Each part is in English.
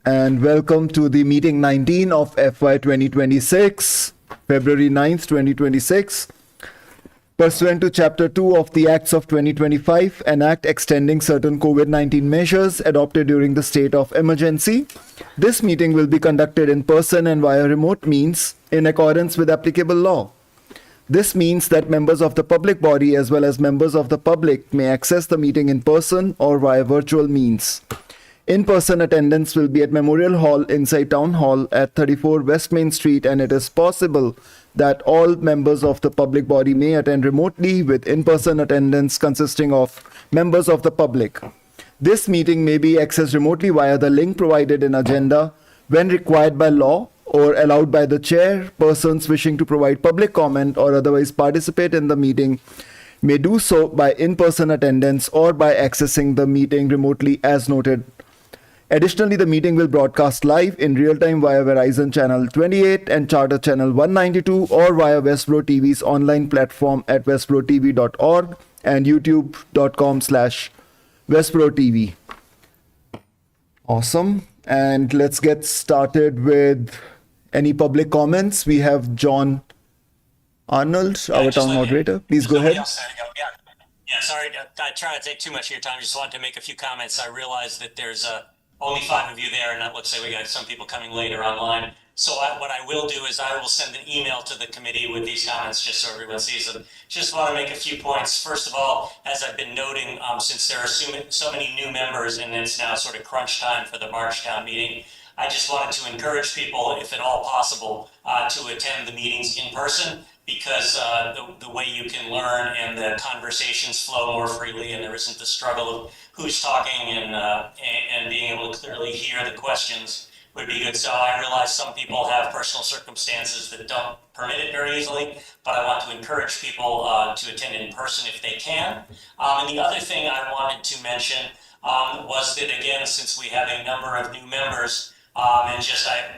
and welcome to the meeting 19 of FY 2026, February 9th, 2026. Pursuant to Chapter 2 of the Acts of 2025, an act extending certain COVID-19 measures adopted during the state of emergency, this meeting will be conducted in person and via remote means in accordance with applicable law. This means that members of the public body as well as members of the public may access the meeting in person or via virtual means. In-person attendance will be at Memorial Hall inside Town Hall at 34 West Main Street, and it is possible that all members of the public body may attend remotely with in-person attendance consisting of members of the public. This meeting may be accessed remotely via the link provided in agenda when required by law or allowed by the chair. Persons wishing to provide public comment or otherwise participate in the meeting may do so by in-person attendance or by accessing the meeting remotely as noted. Additionally, the meeting will broadcast live in real time via Verizon Channel 28 and Charter Channel 192 or via Westborough TV's online platform at westboroughTV.org and youtube.com/Westborough TV. Awesome. And let's get started with any public comments. We have John Arnold, our town moderator. Please go ahead. Yeah, sorry, I try to take too much of your time. Just wanted to make a few comments. I realize that there's only 5 of you there, and it looks like we got some people coming later online. So what I will do is I will send an email to the committee with these comments just so everyone sees them. Just want to make a few points. First of all, as I've been noting, since there are so many new members and it's now sort of crunch time for the March town meeting, I just wanted to encourage people, if at all possible, to attend the meetings in person, because the way you can learn and the conversations flow more freely, and there isn't the struggle of who's talking and being able to clearly hear the questions would be good. So I realize some people have personal circumstances that don't permit it very easily, but I want to encourage people to attend in person if they can. And the other thing I wanted to mention was that, again, since we have a number of new members, and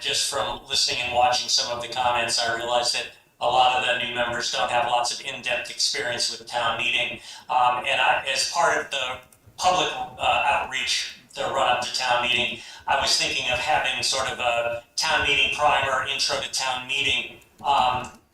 just from listening and watching some of the comments, I realized that a lot of the new members don't have lots of in-depth experience with town meeting. And as part of the public outreach, the run-up to town meeting, I was thinking of having sort of a town meeting primer, intro to town meeting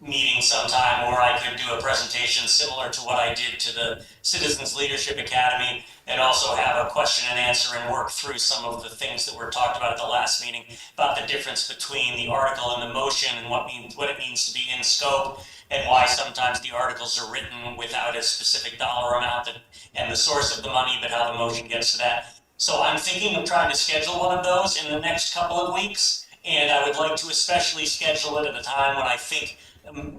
meeting sometime, where I could do a presentation similar to what I did to the Citizens Leadership Academy, and also have a question and answer and work through some of the things that were talked about at the last meeting about the difference between the article and the motion and what it means to be in scope, and why sometimes the articles are written without a specific dollar amount and the source of the money, but how the motion gets to that. So I'm thinking of trying to schedule one of those in the next couple of weeks, and I would like to especially schedule it at a time when I think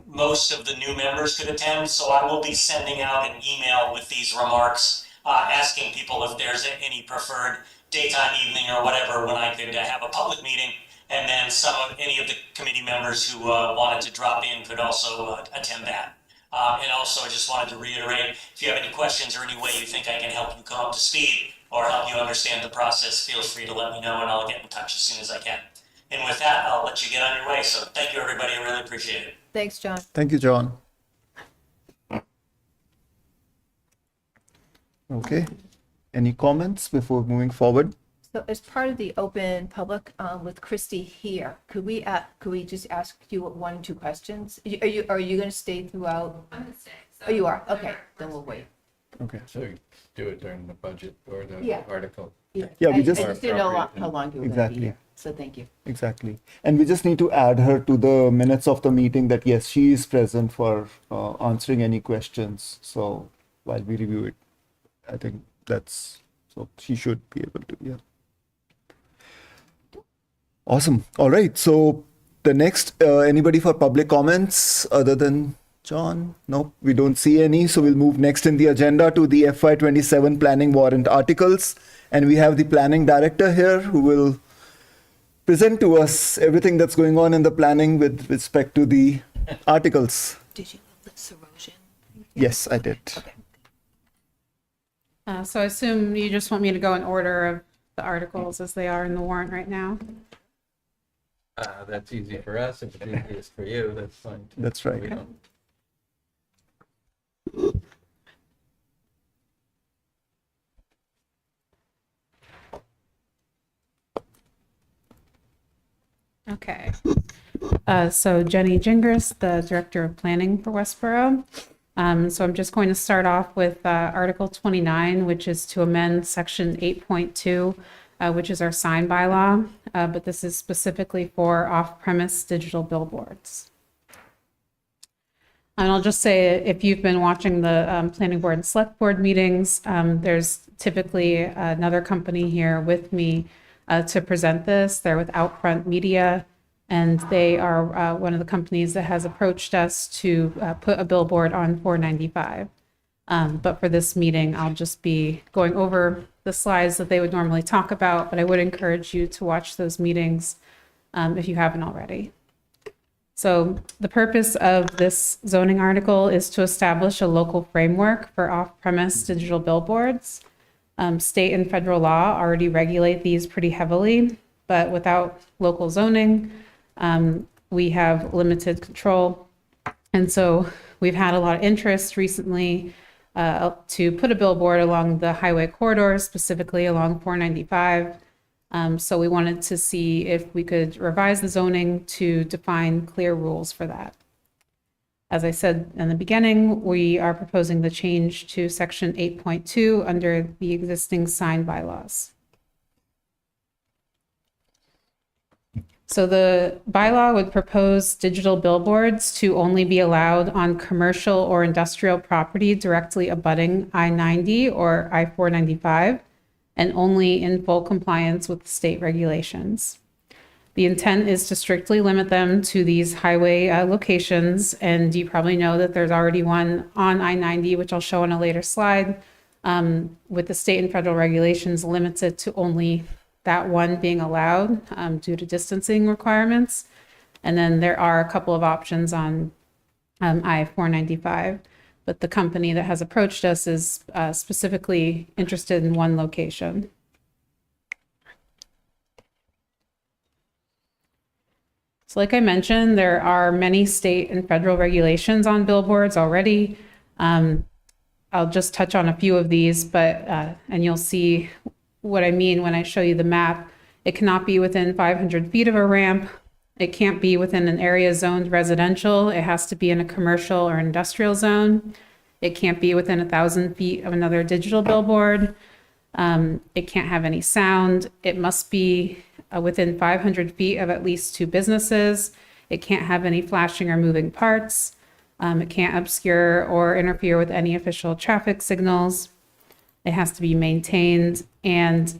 most of the new members could attend. So I will be sending out an email with these remarks, asking people if there's any preferred daytime, evening, or whatever when I could have a public meeting, and then any of the committee members who wanted to drop in could also attend that. And also I just wanted to reiterate, if you have any questions or any way you think I can help you come up to speed or help you understand the process, feel free to let me know and I'll get in touch as soon as I can. And with that, I'll let you get on your way. So thank you, everybody. I really appreciate it. Thanks, John. Thank you, John. Okay. Any comments before moving forward? So as part of the open public with Christy here, could we just ask you 1 or 2 questions? Are you going to stay throughout? I'm gonna stay. So Oh, you are? Okay, whatever. then we'll wait. Okay. So you do it during the budget or the Yeah. article? Yeah, we I just- just didn't know how long you were going to Exactly. be here. So thank you. Exactly. And we just need to add her to the minutes of the meeting that yes, she is present for answering any questions. So while we review it, I think so she should be able to, yeah. Awesome. All right. So the next, anybody for public comments other than John? Nope, we don't see any. So we'll move next in the agenda to the FY 27 planning warrant articles. And we have the planning director here who will present to us everything that's going on in the planning with respect to the articles. Did you list erosion? Yes, I did. Okay. So I assume you just want me to go in order of the articles as they are in the warrant right now. That's easy for us. If it's easiest for you, that's fine. Too. That's right. We don't- Okay. So Jenny Gingras, the Director of Planning for Westborough. So I'm just going to start off with Article 29, which is to amend Section 8.2, which is our sign bylaw, but this is specifically for off-premise digital billboards. And I'll just say, if you've been watching the Planning Board and Select Board meetings, there's typically another company here with me to present this. They're with Outfront Media, and they are one of the companies that has approached us to put a billboard on 495. But for this meeting, I'll just be going over the slides that they would normally talk about, but I would encourage you to watch those meetings if you haven't already. So the purpose of this zoning article is to establish a local framework for off-premise digital billboards. State and federal law already regulate these pretty heavily, but without local zoning, we have limited control. And so we've had a lot of interest recently to put a billboard along the highway corridor, specifically along 495. So we wanted to see if we could revise the zoning to define clear rules for that. As I said in the beginning, we are proposing the change to Section 8.2 under the existing sign bylaws. So the bylaw would propose digital billboards to only be allowed on commercial or industrial property directly abutting I-90 or I-495, and only in full compliance with state regulations. The intent is to strictly limit them to these highway locations, and you probably know that there's already one on I-90, which I'll show on a later slide, with the state and federal regulations limits it to only that one being allowed due to distancing requirements. And then there are a couple of options on I-495. But the company that has approached us is specifically interested in one location. So like I mentioned, there are many state and federal regulations on billboards already. I'll just touch on a few of these, but and you'll see what I mean when I show you the map. It cannot be within 500 feet of a ramp. It can't be within an area zoned residential. It has to be in a commercial or industrial zone. It can't be within 1,000 feet of another digital billboard. It can't have any sound. It must be within 500 feet of at least 2 businesses. It can't have any flashing or moving parts. It can't obscure or interfere with any official traffic signals. It has to be maintained, and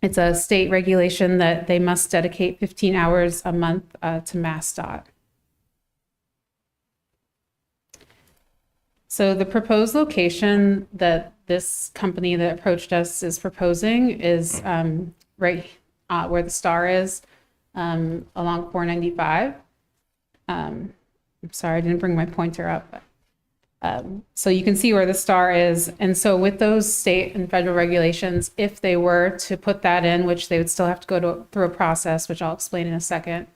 it's a state regulation that they must dedicate 15 hours a month to MassDOT. So the proposed location that this company that approached us is proposing is right where the star is along 495. I'm sorry, I didn't bring my pointer up. So you can see where the star is. And so with those state and federal regulations, if they were to put that in, which they would still have to go through a process, which I'll explain in a second,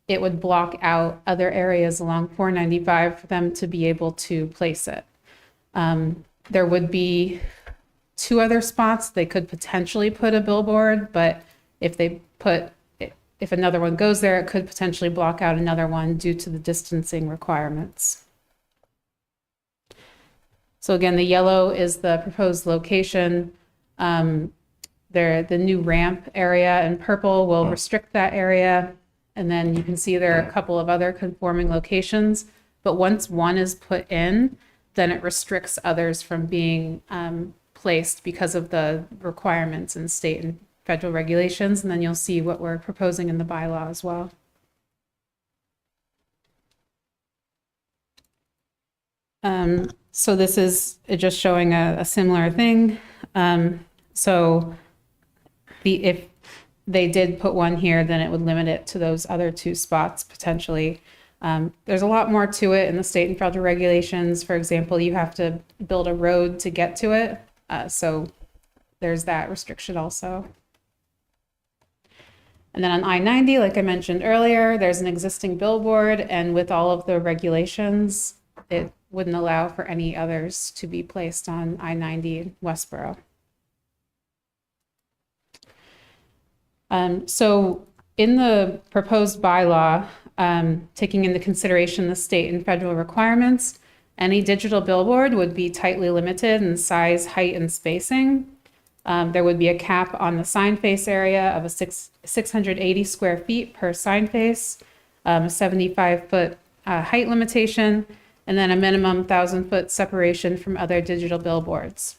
it would block out other areas along 495 for them to be able to place it. There would be 2 other spots they could potentially put a billboard, but if another one goes there, it could potentially block out another one due to the distancing requirements. So again, the yellow is the proposed location. The new ramp area in purple will restrict that area. And then you can see there are a couple of other conforming locations. But once one is put in, then it restricts others from being placed because of the requirements in state and federal regulations. And then you'll see what we're proposing in the bylaw as well. So this is just showing a similar thing. So if they did put one here, then it would limit it to those other 2 spots potentially. There's a lot more to it in the state and federal regulations. For example, you have to build a road to get to it. So there's that restriction also. And then on I-90, like I mentioned earlier, there's an existing billboard, and with all of the regulations, it wouldn't allow for any others to be placed on I-90 in Westborough. So in the proposed bylaw, taking into consideration the state and federal requirements, any digital billboard would be tightly limited in size, height, and spacing. There would be a cap on the sign face area of 680 square feet per sign face, a 75-foot height limitation, and then a minimum 1,000-foot separation from other digital billboards.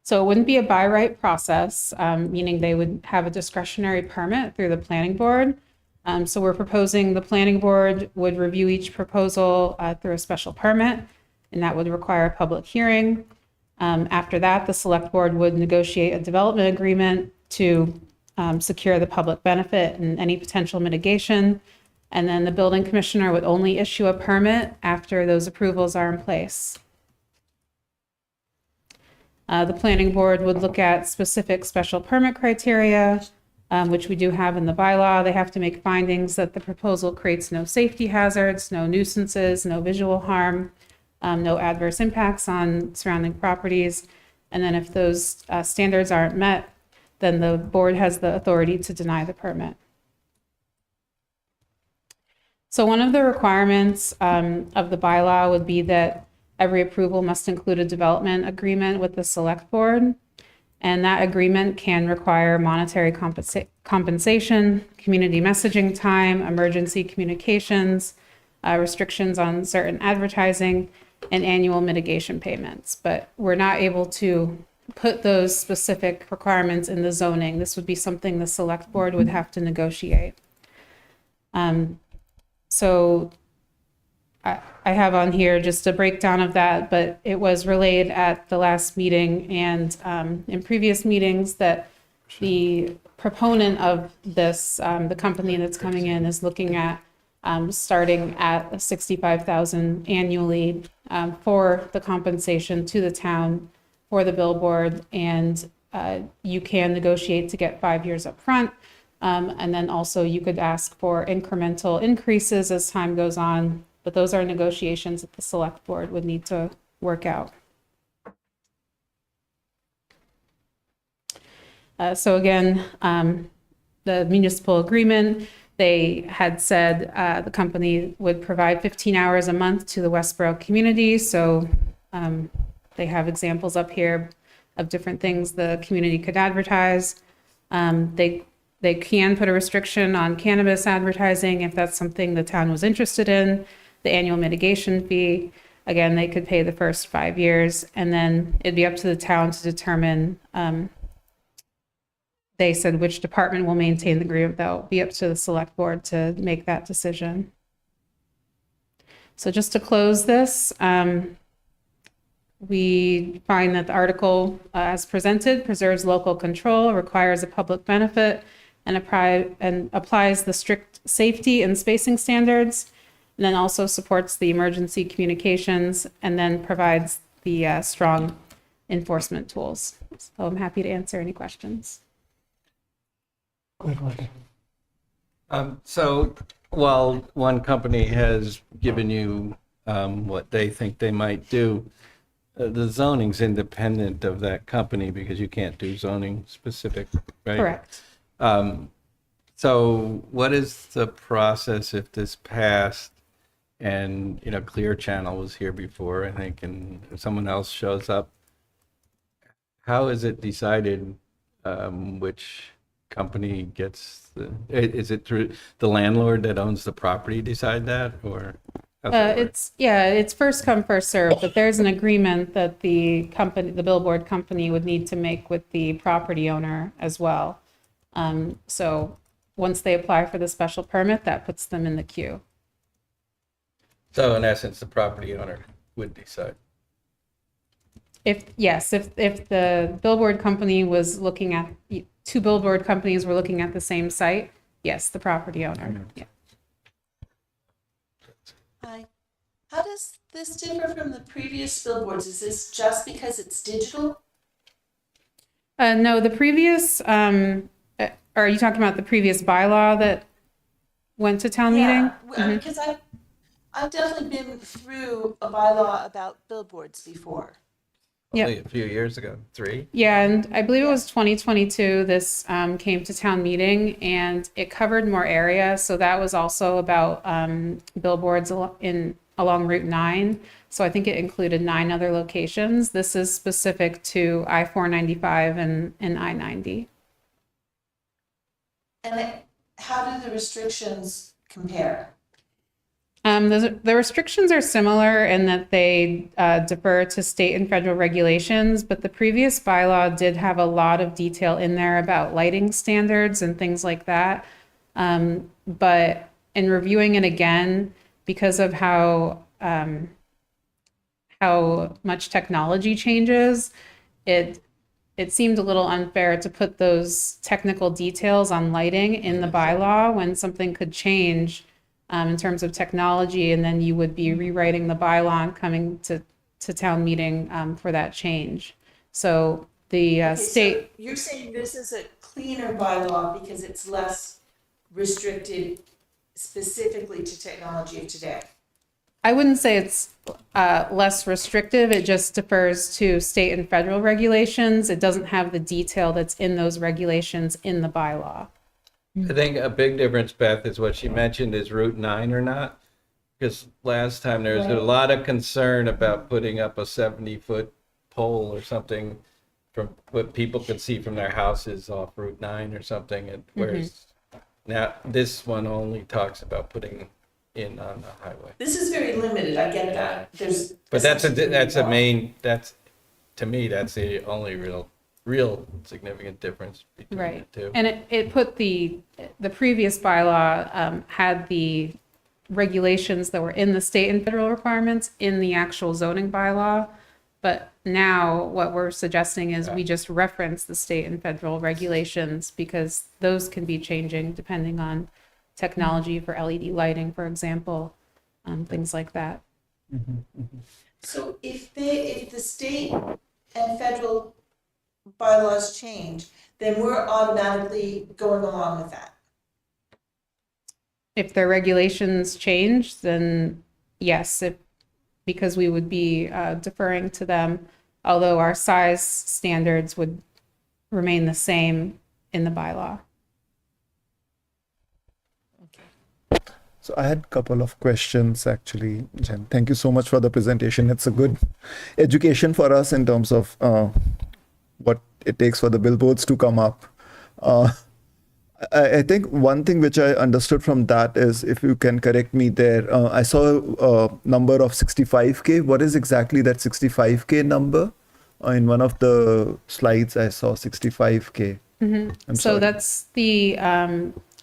So it wouldn't be a by right process, meaning they would have a discretionary permit through the planning board. So we're proposing the planning board would review each proposal through a special permit, and that would require a public hearing. After that, the select board would negotiate a development agreement to secure the public benefit and any potential mitigation. And then the building commissioner would only issue a permit after those approvals are in place. The planning board would look at specific special permit criteria, which we do have in the bylaw. They have to make findings that the proposal creates no safety hazards, no nuisances, no visual harm, no adverse impacts on surrounding properties. And then if those standards aren't met, then the board has the authority to deny the permit. So one of the requirements of the bylaw would be that every approval must include a development agreement with the select board. And that agreement can require monetary compensation, community messaging time, emergency communications, restrictions on certain advertising, and annual mitigation payments. But we're not able to put those specific requirements in the zoning. This would be something the select board would have to negotiate. So I have on here just a breakdown of that, but it was relayed at the last meeting and in previous meetings that the proponent of this, the company that's coming in, is looking at starting at $65,000 annually for the compensation to the town for the billboard, and you can negotiate to get 5 years up front. And then also you could ask for incremental increases as time goes on, but those are negotiations that the select board would need to work out. So again, the municipal agreement, they had said the company would provide 15 hours a month to the Westborough community. So they have examples up here of different things the community could advertise. They can put a restriction on cannabis advertising if that's something the town was interested in. The annual mitigation fee, again, they could pay the first 5 years, and then it'd be up to the town to determine, they said which department will maintain the agreement. That'll be up to the select board to make that decision. So just to close this, we find that the article as presented preserves local control, requires a public benefit, and applies the strict safety and spacing standards, and then also supports the emergency communications, and then provides the strong enforcement tools. So I'm happy to answer any questions. So while one company has given you what they think they might do, the zoning's independent of that company because you can't do zoning specific, right? Correct. So what is the process if this passed and, you know, Clear Channel was here before, I think, and if someone else shows up, how is it decided which company gets is it through the landlord that owns the property decide that, or? It's first come, first served, but there's an agreement that the billboard company would need to make with the property owner as well. So once they apply for the special permit, that puts them in the queue. So in essence, the property owner would decide. If the billboard company was looking at, two billboard companies were looking at the same site, yes, the property owner. Yeah. Hi. How does this differ from the previous billboards? Is this just because it's digital? No, the previous, are you talking about the previous bylaw that went to town meeting? Yeah, because I've definitely been through a bylaw about billboards before. Yep. Only a few years ago, 3. Yeah, and I believe it was 2022, this came to town meeting and it covered more area. So that was also about billboards along Route 9. So I think it included 9 other locations. This is specific to I-495 and I-90. And how do the restrictions compare? The restrictions are similar in that they defer to state and federal regulations, but the previous bylaw did have a lot of detail in there about lighting standards and things like that. But in reviewing it again, because of how much technology changes, it seemed a little unfair to put those technical details on lighting in the bylaw when something could change in terms of technology, and then you would be rewriting the bylaw and coming to town meeting for that change. So the state. So you're saying this is a cleaner bylaw because it's less restricted specifically to technology of today? I wouldn't say it's less restrictive. It just defers to state and federal regulations. It doesn't have the detail that's in those regulations in the bylaw. I think a big difference, Beth, is what she mentioned is Route 9 or not. Because last time there was a lot of concern about putting up a 70-foot pole or something from what people could see from their houses off Route 9 or something. And whereas now this one only talks about putting in on the highway. This is very limited, I get that. But that's a main, to me, that's the only real significant difference between Right. the two. And it put the previous bylaw had the regulations that were in the state and federal requirements in the actual zoning bylaw. But now what we're suggesting is we just reference the state and federal regulations because those can be changing depending on technology for LED lighting, for example, things like that. So if the state and federal bylaws change, then we're automatically going along with that. If their regulations change, then yes, because we would be deferring to them, although our size standards would remain the same in the bylaw. So I had a couple of questions actually, Jen. Thank you so much for the presentation. It's a good education for us in terms of what it takes for the billboards to come up. I think one thing which I understood from that is, if you can correct me there, I saw a number of 65K. What is exactly that 65K number? In one of the slides, I saw 65K. I'm So sorry. that's the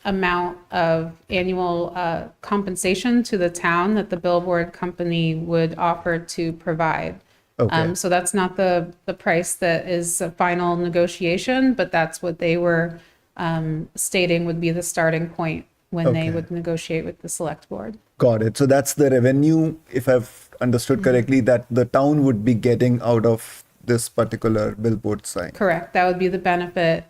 amount of annual compensation to the town that the billboard company would offer to provide. Okay. So that's not the price that is a final negotiation, but that's what they were stating would be the starting point when they Okay. would negotiate with the select board. Got it. So that's the revenue, if I've understood correctly, that the town would be getting out of this particular billboard sign. Correct. That would be the benefit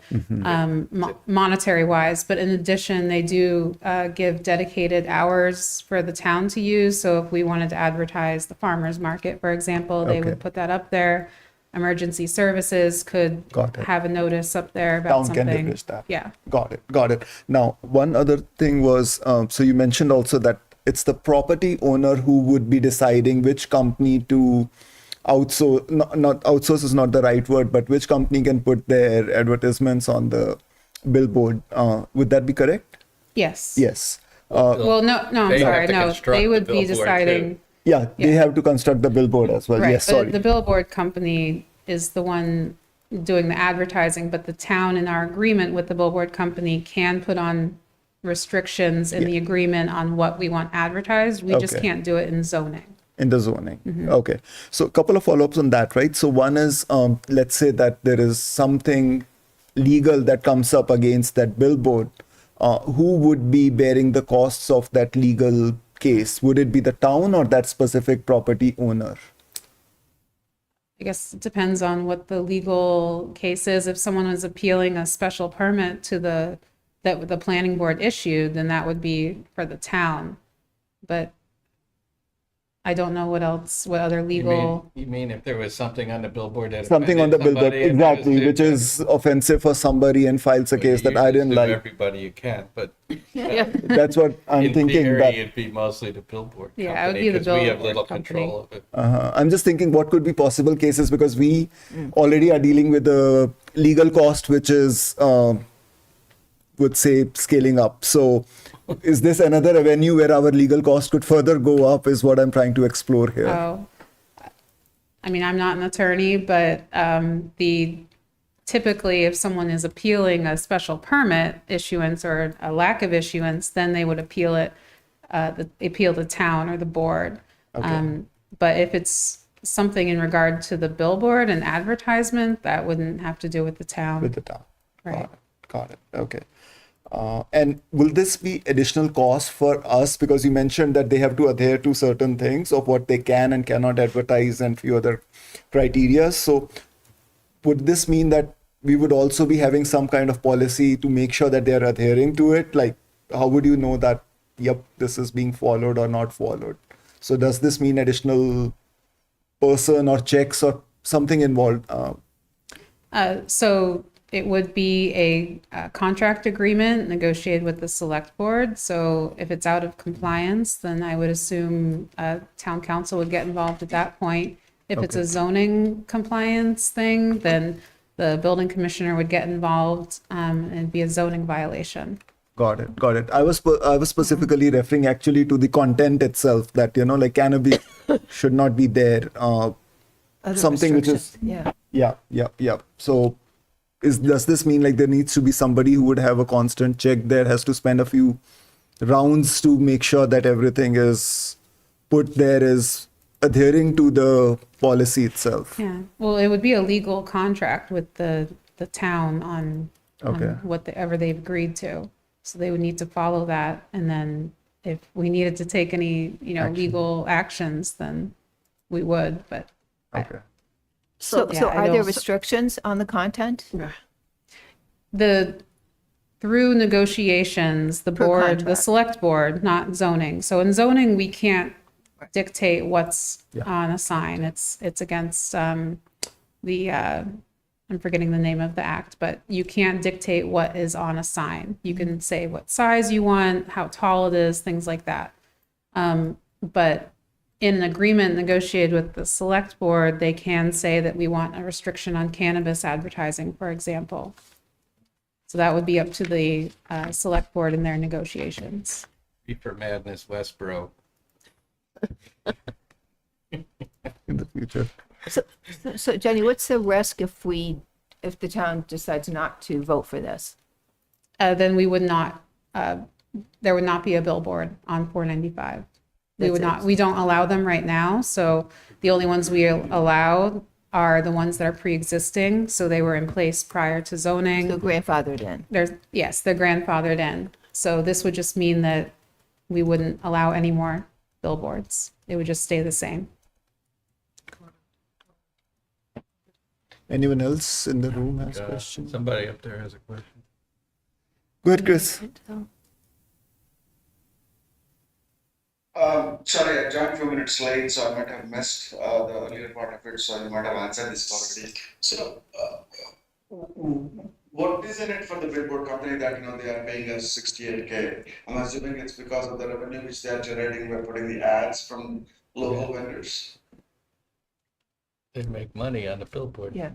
monetary wise. But in addition, they do give dedicated hours for the town to use. So if we wanted to advertise the farmer's market, for example, they Okay. would put that up there. Emergency services could Got it. have a notice up there about Town something. can publish that. Yeah. Got it. Got it. Now, one other thing was, so you mentioned also that it's the property owner who would be deciding which company to outsource. Not outsource is not the right word, but which company can put their advertisements on the billboard. Would that be correct? Yes. Yes. Well, no, I'm They have sorry. to No, construct they the would be billboard, deciding. Yeah, they have to construct the billboard as well. Right, Yes, but sorry. the billboard company is the one doing the advertising, but the town in our agreement with the billboard company can put on restrictions in the agreement on what we want advertised. We just Okay. can't do it in zoning. In the zoning. Okay. So a couple of follow-ups on that, right? So one is, let's say that there is something legal that comes up against that billboard. Who would be bearing the costs of that legal case? Would it be the town or that specific property owner? I guess it depends on what the legal case is. If someone was appealing a special permit to that the planning board issued, then that would be for the town. But I don't know what else, what other You legal. mean if there was something on the billboard that Something on the offended billboard, somebody and there was exactly, which is offensive for somebody and files a well, case you that I usually didn't sue like. everybody you can, but That's what I'm in thinking. theory, That it'd be mostly the billboard Yeah, it would company be the because we have billboard little company. control of it. I'm just thinking what could be possible cases because we already are dealing with the legal cost, which is, would say, scaling up. So, is this another avenue where our legal cost could further go up? Is what I'm trying to explore here. Oh, I mean, I'm not an attorney, but typically if someone is appealing a special permit issuance or a lack of issuance, then they would appeal it, appeal the town or the board. But if it's something in regard to the billboard and advertisement, that wouldn't have to do with the town. With the town. Right. Got it. Okay. And will this be additional cost for us? Because you mentioned that they have to adhere to certain things of what they can and cannot advertise and few other criteria. So would this mean that we would also be having some kind of policy to make sure that they are adhering to it? Like, how would you know that, yep, this is being followed or not followed? So does this mean additional person or checks or something involved? So it would be a contract agreement negotiated with the select board. So if it's out of compliance, then I would assume town council would get involved at that point. If it's a zoning compliance thing, then the building commissioner would get involved and it'd be a zoning violation. Got it. Got it. I was specifically referring actually to the content itself that, like cannabis should not be there. Other Something which is, restrictions, yeah. yeah. So does this mean like there needs to be somebody who would have a constant check there, has to spend a few rounds to make sure that everything is put there is adhering to the policy itself? Yeah, well, it would be a legal contract with the town on whatever they've agreed to. So they would need to follow that. And then if we needed to take any, legal actions, then we would, but. Okay. So Yeah, I are there don't- restrictions on the content? Through negotiations, the Per board, the contract. select board, not zoning. So in zoning, we can't dictate what's on a sign. It's against I'm forgetting the name of the act, but you can't dictate what is on a sign. You can say what size you want, how tall it is, things like that. But in an agreement negotiated with the select board, they can say that we want a restriction on cannabis advertising, for example. So that would be up to the select board in their negotiations. Reefer Madness, Westborough. In the future. So Jenny, what's the risk if the town decides not to vote for this? Then we would not, there would not be a billboard on 495. We don't allow them right now. So the only ones we allow are the ones that are pre-existing. So they were in place prior to zoning. So grandfathered in? Yes, they're grandfathered in. So this would just mean that we wouldn't allow any more billboards. It would just stay the same. Anyone else in the room has questions? Somebody up there has a question. Go ahead, Chris. Sorry, I joined a few minutes late, so I might have missed the earlier part of it, so you might have answered this already. So, what is in it for the billboard company that, they are paying us 68K? I'm assuming it's because of the revenue which they are generating by putting the ads from local vendors. They make money on the billboard. Yeah.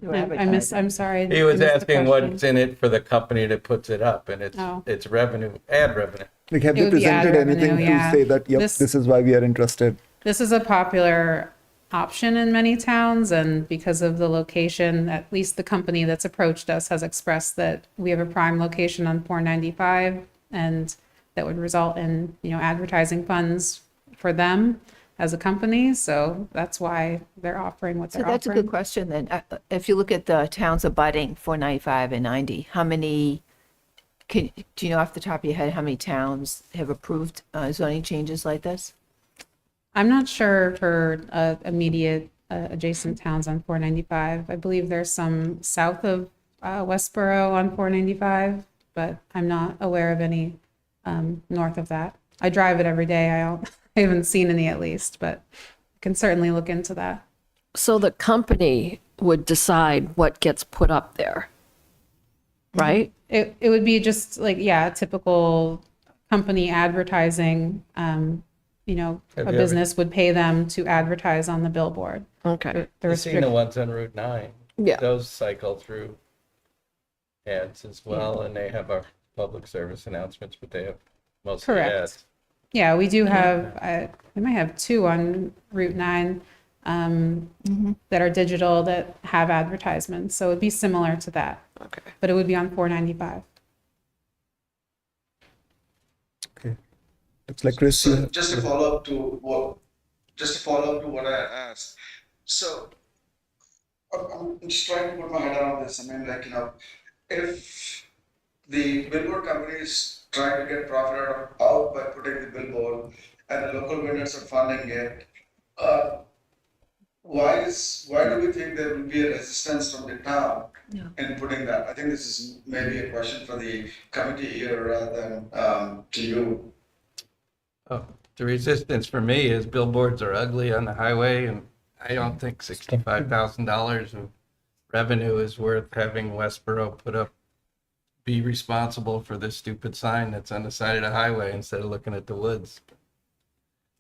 I'm sorry. He was I missed the asking question. what's in it for the company that puts it up, and it's revenue, ad revenue. Like, have It they would be ad presented anything revenue, to yeah. say that, yep, This- this is why we are interested? This is a popular option in many towns, and because of the location, at least the company that's approached us has expressed that we have a prime location on 495, and that would result in, advertising funds for them as a company. So that's why they're offering what So they're that's a offering. good question then. If you look at the towns abutting 495 and 90, how many, do you know off the top of your head how many towns have approved zoning changes like this? I'm not sure for immediate adjacent towns on 495. I believe there's some south of Westborough on 495, but I'm not aware of any north of that. I drive it every day. I I haven't seen any at least, but I can certainly look into that. So the company would decide what gets put up there, right? It would be just like, yeah, typical company advertising. You know, Have a you ever- business would pay them to advertise on the billboard. Okay. There are You've seen the ones on Route 9. Yeah. Those cycle through ads as well, and they have our public service announcements, but they have mostly Correct. ads. Yeah, we do have, we might have 2 on Route 9 that are digital that have advertisements. So it'd be similar to that, Okay. but it would be on 495. Okay. Looks like Chris, you So have- just to follow up to what I asked. So I'm just trying to put my head around this. I mean, like, if the billboard company is trying to get profit out by putting the billboard and the local vendors are funding it, why do we think there will be a resistance from the town in putting that? I think this is maybe a question for the committee here rather than to you. Oh, the resistance for me is billboards are ugly on the highway, and I don't think $65,000 of revenue is worth having Westborough be responsible for this stupid sign that's on the side of the highway instead of looking at the woods.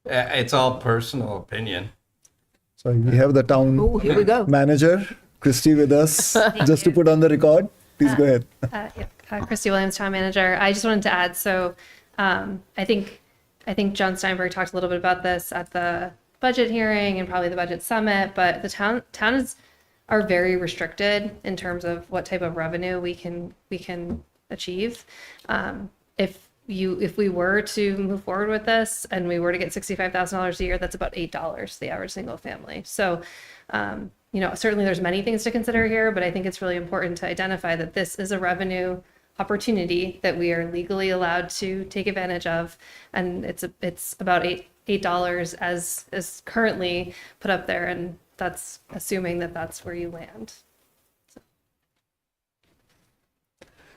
It's all personal opinion. so we have the town Oh, here we go. manager, Christy, with us, just to put on the record. Please go ahead. Christy Williams, town manager. I just wanted to add, so I think John Steinberg talked a little bit about this at the budget hearing and probably the budget summit, but the towns are very restricted in terms of what type of revenue we can achieve. If we were to move forward with this and we were to get $65,000 a year, that's about $8, the average single family. So, certainly there's many things to consider here, but I think it's really important to identify that this is a revenue opportunity that we are legally allowed to take advantage of. And it's about $8 as is currently put up there. And that's assuming that that's where you land.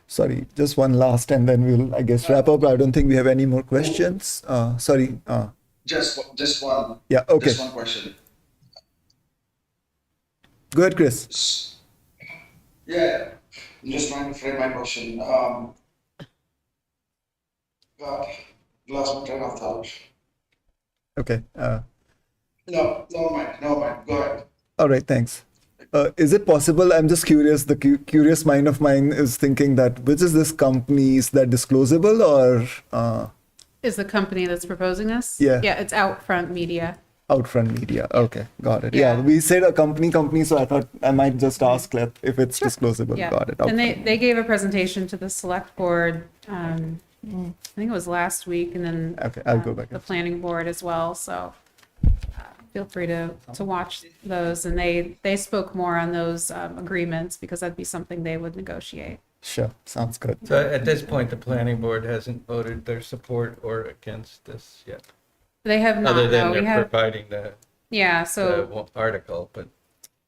Sorry, just one last, and then we'll, I guess, wrap up. I don't think we have any more questions. Sorry. Just one. Yeah, okay. Just one question. Go ahead, Chris. Yeah, I'm just trying to frame my question. God, lost my train of thought. Okay. No, never mind. Go ahead. All right, thanks. Is it possible? I'm just curious. The curious mind of mine is thinking that which is this company? Is that disclosable or Is the company that's proposing this? Yeah. Yeah, it's Outfront Media. Outfront Media? Okay, got it. Yeah. Yeah, we said a company, so I thought I might just ask if it's disclosable. Yeah. Got it. And Outfront. they gave a presentation to the select board, I think it was last week, and then Okay, I'll go back. the planning board as well. So feel free to watch those. And they spoke more on those agreements because that'd be something they would negotiate. Sure, sounds good. So at this point, the planning board hasn't voted their support or against this yet, They have not. other than no, we they're have, providing yeah. So the article, but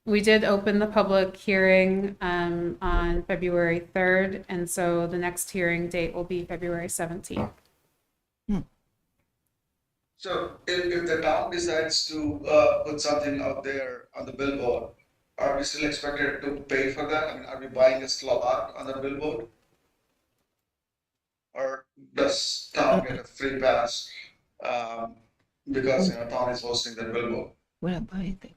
we did open the public hearing on February 3rd, and so the next hearing date will be February 17th. So if the town decides to put something out there on the billboard, are we still expected to pay for that? I mean, are we buying a slot on the billboard? Or does town get a free pass because town is hosting the billboard? We're not buying anything.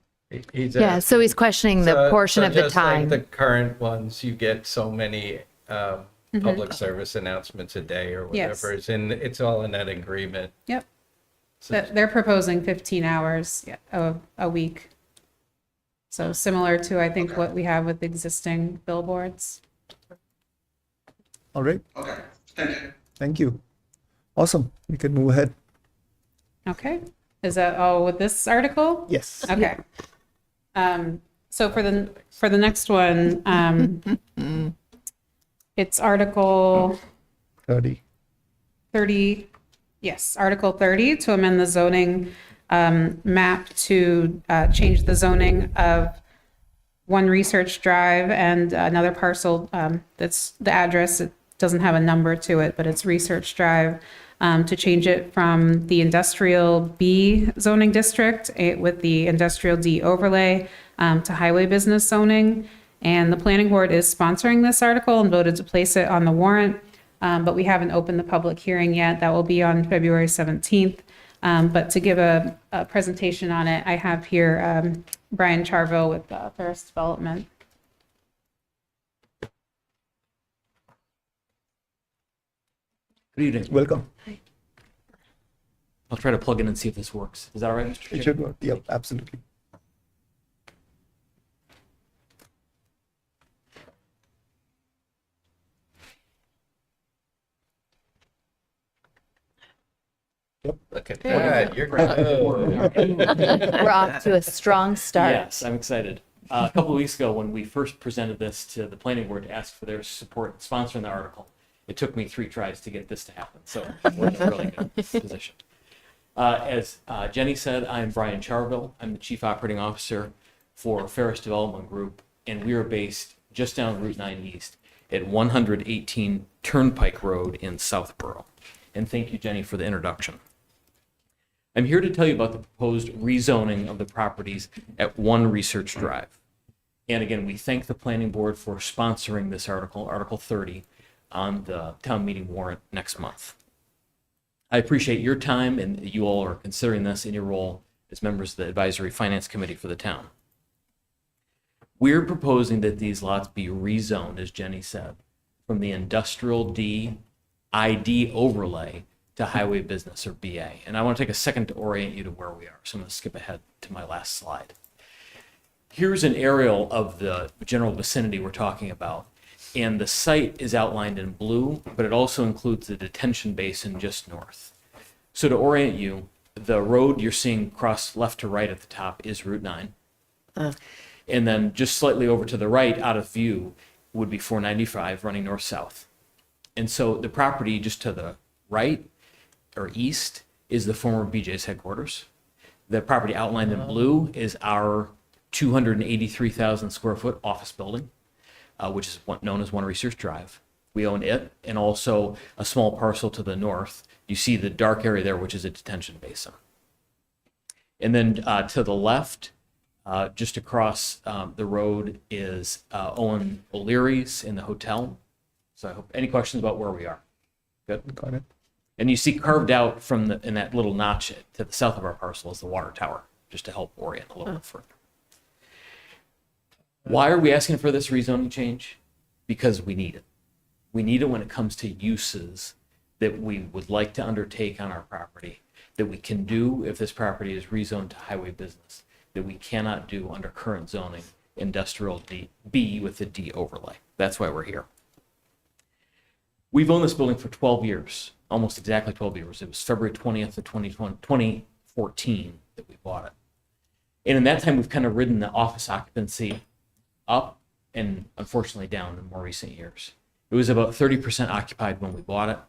he's Yeah, asking- so he's questioning the So- portion so of the just like time. the current ones, you get so many public service announcements a day or Yes. whatever. It's all in that agreement. Yep. So- They're proposing 15 hours a week. So similar to, I think, what we have with existing billboards. All right, Okay, thank you. thank you. Awesome. We can move ahead. Okay. Is that all with this article? Yes. Okay. So for the next one, it's Article 30. 30, yes, Article 30, to amend the zoning map to change the zoning of One Research Drive and another parcel that's the address doesn't have a number to it, but it's Research Drive, to change it from the Industrial B zoning district with the Industrial D overlay to highway business zoning. And the planning board is sponsoring this article and voted to place it on the warrant, but we haven't opened the public hearing yet. That will be on February 17th. But to give a presentation on it, I have here Brian Charville with Ferris Development. Good evening. Welcome. I'll try to plug in and see if this works. Is that all right, Mr. Chair? It should work. Yep, absolutely. Look at There that, you're good. We're off to a strong start. Yes, I'm excited. A couple of weeks ago, when we first presented this to the planning board to ask for their support in sponsoring the article, it took me 3 tries to get this to happen. So we're in a really good position. As Jenny said, I'm Brian Charville. I'm the Chief Operating Officer for Ferris Development Group, and we are based just down Route 9 East at 118 Turnpike Road in Southborough. And thank you, Jenny, for the introduction. I'm here to tell you about the proposed rezoning of the properties at 1 Research Drive. And again, we thank the planning board for sponsoring this article, Article 30, on the town meeting warrant next month. I appreciate your time and that you all are considering this in your role as members of the Advisory Finance Committee for the town. We're proposing that these lots be rezoned, as Jenny said, from the Industrial D ID overlay to Highway Business, or BA. And I want to take a second to orient you to where we are. So I'm going to skip ahead to my last slide. Here's an aerial of the general vicinity we're talking about. And the site is outlined in blue, but it also includes the detention basin just north. So to orient you, the road you're seeing cross left to right at the top is Route 9. And then just slightly over to the right, out of view, would be 495 running north-south. And so the property just to the right or east is the former BJ's headquarters. The property outlined in blue is our 283,000 square foot office building, which is known as 1 Research Drive. We own it, and also a small parcel to the north. You see the dark area there, which is a detention basin. And then to the left, just across the road is Owen O'Leary's in the hotel. So I hope, any questions about where we are? Good. Got it. And you see carved out from in that little notch to the south of our parcel is the water tower, just to help orient a little bit further. Why are we asking for this rezoning change? Because we need it. We need it when it comes to uses that we would like to undertake on our property, that we can do if this property is rezoned to highway business, that we cannot do under current zoning, industrial B with the D overlay. That's why we're here. We've owned this building for 12 years, almost exactly 12 years. It was February 20th of 2014 that we bought it. And in that time, we've kind of ridden the office occupancy up and unfortunately down in more recent years. It was about 30% occupied when we bought it,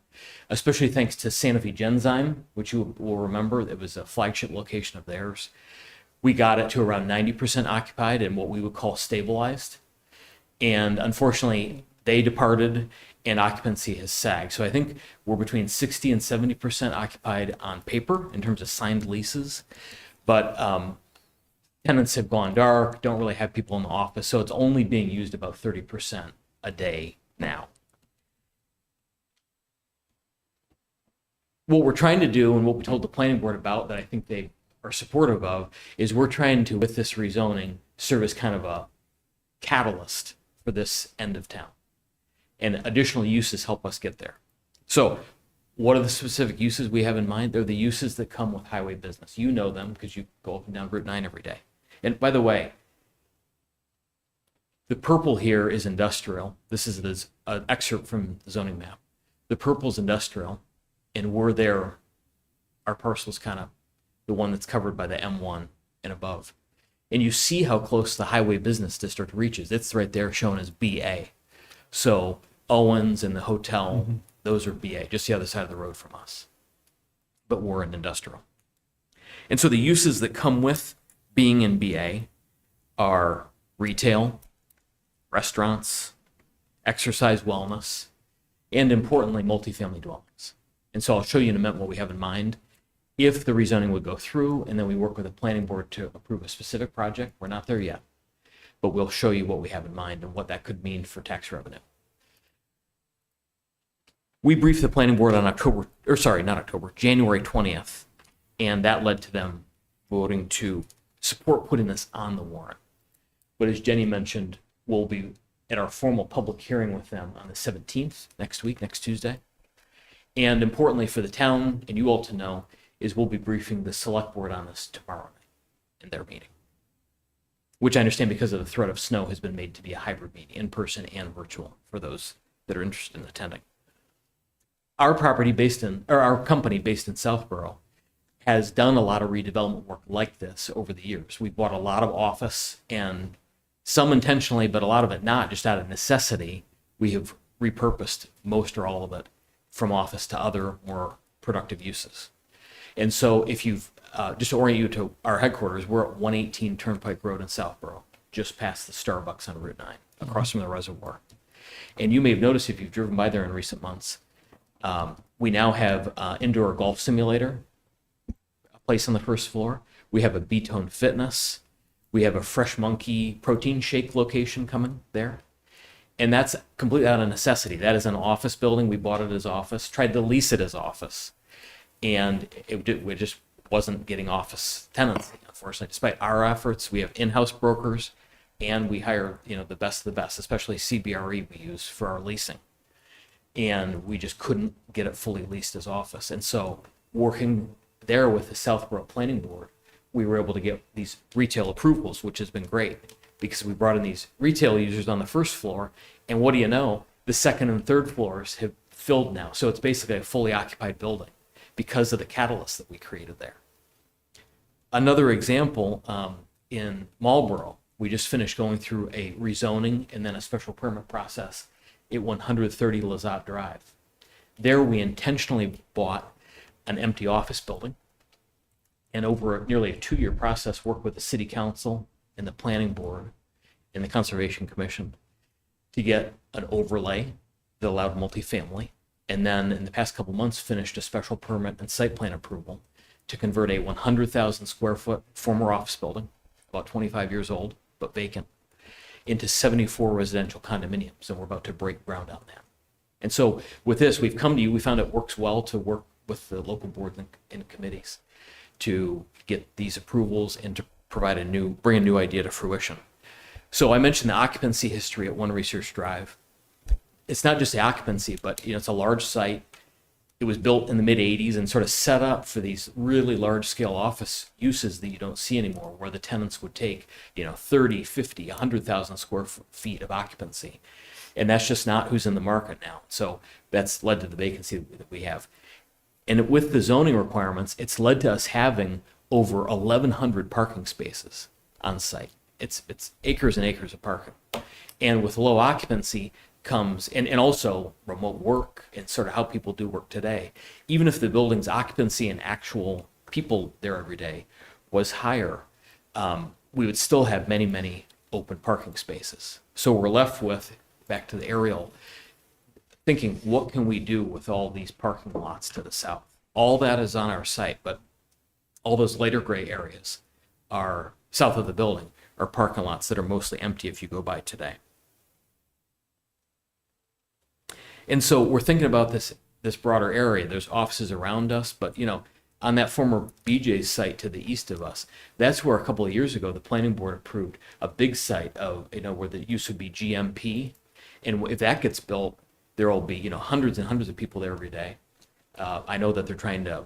especially thanks to Sanofi Genzyme, which you will remember, it was a flagship location of theirs. We got it to around 90% occupied and what we would call stabilized. And unfortunately, they departed and occupancy has sagged. So I think we're between 60 and 70% occupied on paper in terms of signed leases. But tenants have gone dark, don't really have people in the office. So it's only being used about 30% a day now. What we're trying to do and what we told the planning board about that I think they are supportive of is we're trying to, with this rezoning, serve as kind of a catalyst for this end of town. And additional uses help us get there. So what are the specific uses we have in mind? They're the uses that come with highway business. You know them because you go up and down Route 9 every day. And by the way, the purple here is industrial. This is an excerpt from the zoning map. The purple is industrial, and we're there. Our parcel is kind of the one that's covered by the M1 and above. And you see how close the highway business district reaches. It's right there shown as BA. So Owens and the hotel, those are BA, just the other side of the road from us. But we're in industrial. And so the uses that come with being in BA are retail, restaurants, exercise wellness, and importantly, multifamily dwellings. And so I'll show you in a minute what we have in mind. If the rezoning would go through, and then we work with the planning board to approve a specific project, we're not there yet, but we'll show you what we have in mind and what that could mean for tax revenue. We briefed the planning board on January 20th, and that led to them voting to support putting this on the warrant. But as Jenny mentioned, we'll be at our formal public hearing with them on the 17th, next week, next Tuesday. And importantly for the town and you all to know is we'll be briefing the select board on this tomorrow night in their meeting, which I understand because of the threat of snow has been made to be a hybrid meeting, in person and virtual, for those that are interested in attending. Our company based in Southborough has done a lot of redevelopment work like this over the years. We bought a lot of office, and some intentionally, but a lot of it not, just out of necessity. We have repurposed most or all of it from office to other more productive uses. And so if you've, just to orient you to our headquarters, we're at 118 Turnpike Road in Southborough, just past the Starbucks on Route 9, across from the reservoir. And you may have noticed if you've driven by there in recent months, we now have indoor golf simulator, a place on the first floor. We have a B-Tone Fitness. We have a Fresh Monkey protein shake location coming there. And that's completely out of necessity. That is an office building. We bought it as office, tried to lease it as office. And it just wasn't getting office tenancy, unfortunately. Despite our efforts, we have in-house brokers, and we hire, the best of the best, especially CBRE we use for our leasing. And we just couldn't get it fully leased as office. And so working there with the Southborough Planning Board, we were able to get these retail approvals, which has been great because we brought in these retail users on the first floor. And what do you know? The second and third floors have filled now. So it's basically a fully occupied building because of the catalyst that we created there. Another example, in Marlborough, we just finished going through a rezoning and then a special permit process at 130 Lazat Drive. There we intentionally bought an empty office building, and over nearly a 2-year process worked with the city council and the planning board and the conservation commission to get an overlay that allowed multifamily, and then in the past couple months finished a special permit and site plan approval to convert a 100,000 square foot former office building, about 25 years old but vacant, into 74 residential condominiums, and we're about to break ground on that. And so with this, we've come to you, we found it works well to work with the local boards and committees to get these approvals and to provide bring a new idea to fruition. So I mentioned the occupancy history at One Research Drive. It's not just the occupancy, but it's a large site. It was built in the mid 80s and sort of set up for these really large scale office uses that you don't see anymore, where the tenants would take, 30, 50, 100,000 square feet of occupancy. And that's just not who's in the market now. So that's led to the vacancy that we have. And with the zoning requirements, it's led to us having over 1,100 parking spaces on site. It's acres and acres of parking. And with low occupancy comes, and also remote work and sort of how people do work today, even if the building's occupancy and actual people there every day was higher, we would still have many, many open parking spaces. So we're left with, back to the aerial, thinking, what can we do with all these parking lots to the south? All that is on our site, but all those lighter gray areas are south of the building are parking lots that are mostly empty if you go by today. And so we're thinking about this broader area. There's offices around us, but on that former BJ's site to the east of us, that's where a couple of years ago the planning board approved a big site of where the use would be GMP, and if that gets built, there will be hundreds and hundreds of people there every day. I know that they're trying to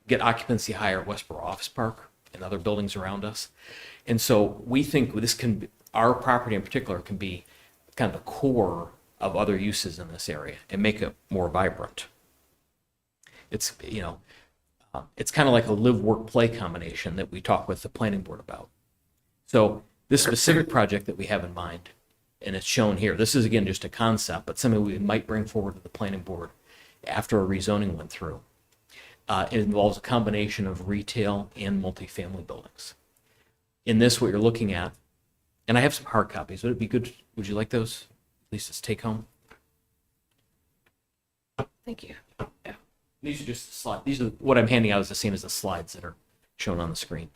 get occupancy higher at Westborough Office Park and other buildings around us, and so we think this our property in particular can be kind of the core of other uses in this area and make it more vibrant. It's it's kind of like a live, work, play combination that we talk with the planning board about. So this specific project that we have in mind, and it's shown here, this is again just a concept, but something we might bring forward to the planning board after a rezoning went through. It involves a combination of retail and multifamily buildings. In this, what you're looking at, and I have some hard copies. Would it be good? Would you like those? At least it's take home. Thank you. These are just the slides. These are what I'm handing out is the same as the slides that are shown on the screen.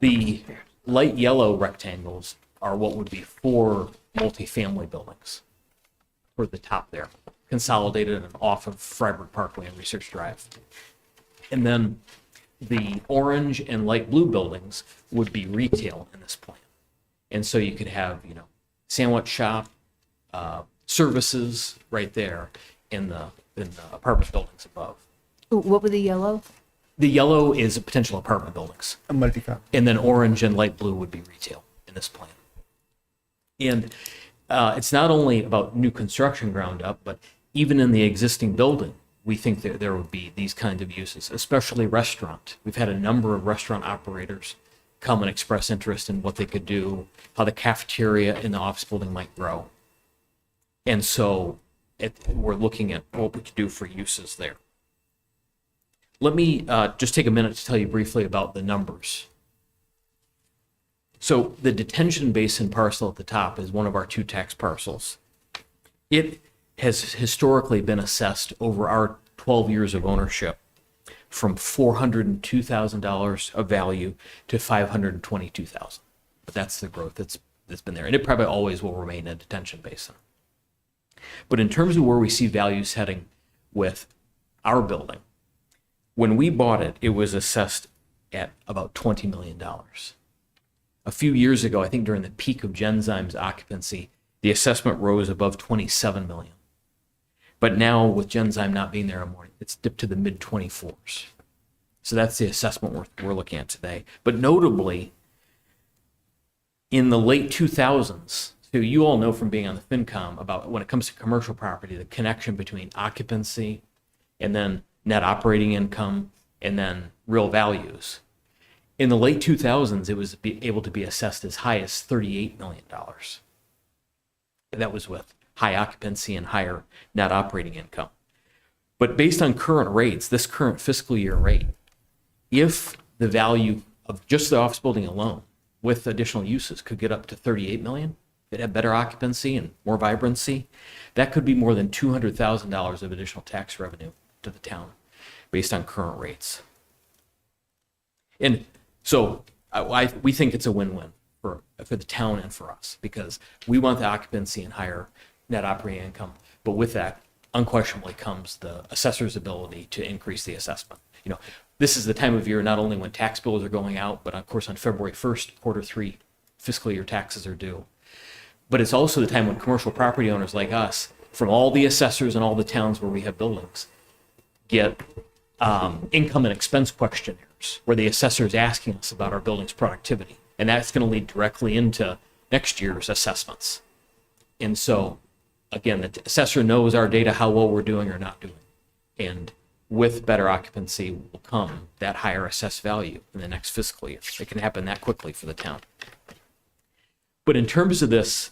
The light yellow rectangles are what would be 4 multifamily buildings toward the top there, consolidated and off of Freiburg Parkway and Research Drive. And then the orange and light blue buildings would be retail in this plan. And so you could have, sandwich shop, services right there in the apartment buildings above. Ooh, what were the yellow? The yellow is potential apartment buildings. A multifamily. And then orange and light blue would be retail in this plan. And it's not only about new construction ground up, but even in the existing building, we think that there would be these kinds of uses, especially restaurant. We've had a number of restaurant operators come and express interest in what they could do, how the cafeteria in the office building might grow. And so we're looking at what we could do for uses there. Let me just take a minute to tell you briefly about the numbers. So the detention basin parcel at the top is one of our 2 tax parcels. It has historically been assessed over our 12 years of ownership from $402,000 of value to $522,000. But that's the growth that's been there. And it probably always will remain a detention basin. But in terms of where we see values heading with our building, when we bought it, it was assessed at about $20 million. A few years ago, I think during the peak of Genzyme's occupancy, the assessment rose above $27 million. But now with Genzyme not being there anymore, it's dipped to the mid 24s. So that's the assessment we're looking at today. But notably, in the late 2000s, so you all know from being on the FinCom about when it comes to commercial property, the connection between occupancy and then net operating income and then real values. In the late 2000s, it was able to be assessed as high as $38 million. That was with high occupancy and higher net operating income. But based on current rates, this current fiscal year rate, if the value of just the office building alone with additional uses could get up to $38 million, it had better occupancy and more vibrancy, that could be more than $200,000 of additional tax revenue to the town based on current rates. And so we think it's a win-win for the town and for us, because we want the occupancy and higher net operating income, but with that unquestionably comes the assessor's ability to increase the assessment. This is the time of year not only when tax bills are going out, but of course on February 1st, Q3 fiscal year taxes are due. But it's also the time when commercial property owners like us, from all the assessors and all the towns where we have buildings, get income and expense questionnaires where the assessor is asking us about our building's productivity. And that's going to lead directly into next year's assessments. And so, again, the assessor knows our data, how well we're doing or not doing. And with better occupancy will come that higher assessed value in the next fiscal year. It can happen that quickly for the town. But in terms of this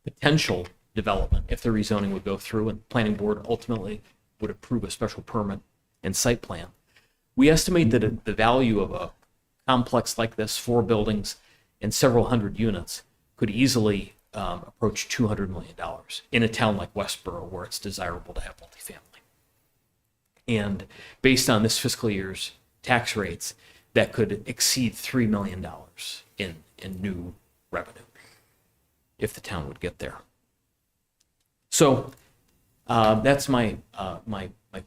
potential development, if the rezoning would go through and the planning board ultimately would approve a special permit and site plan, we estimate that the value of a complex like this, 4 buildings and several hundred units, could easily approach $200 million in a town like Westborough, where it's desirable to have multifamily. And based on this fiscal year's tax rates, that could exceed $3 million in new revenue if the town would get there. So that's my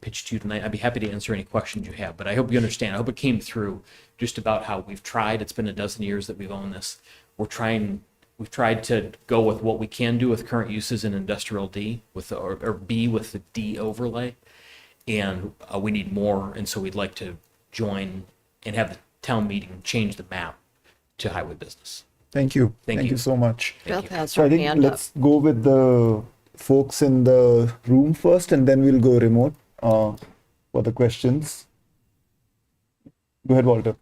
pitch to you tonight. I'd be happy to answer any questions you have, but I hope you understand. I hope it came through just about how we've tried. It's been a dozen years that we've owned this. We've tried to go with what we can do with current uses in industrial D or B with the D overlay. And we need more. And so we'd like to join and have the town meeting change the map to highway business. Thank you. Thank Thank you. you so much. Beth has So her I think hand up. let's go with the folks in the room first, and then we'll go remote for the questions. Go ahead, Walter.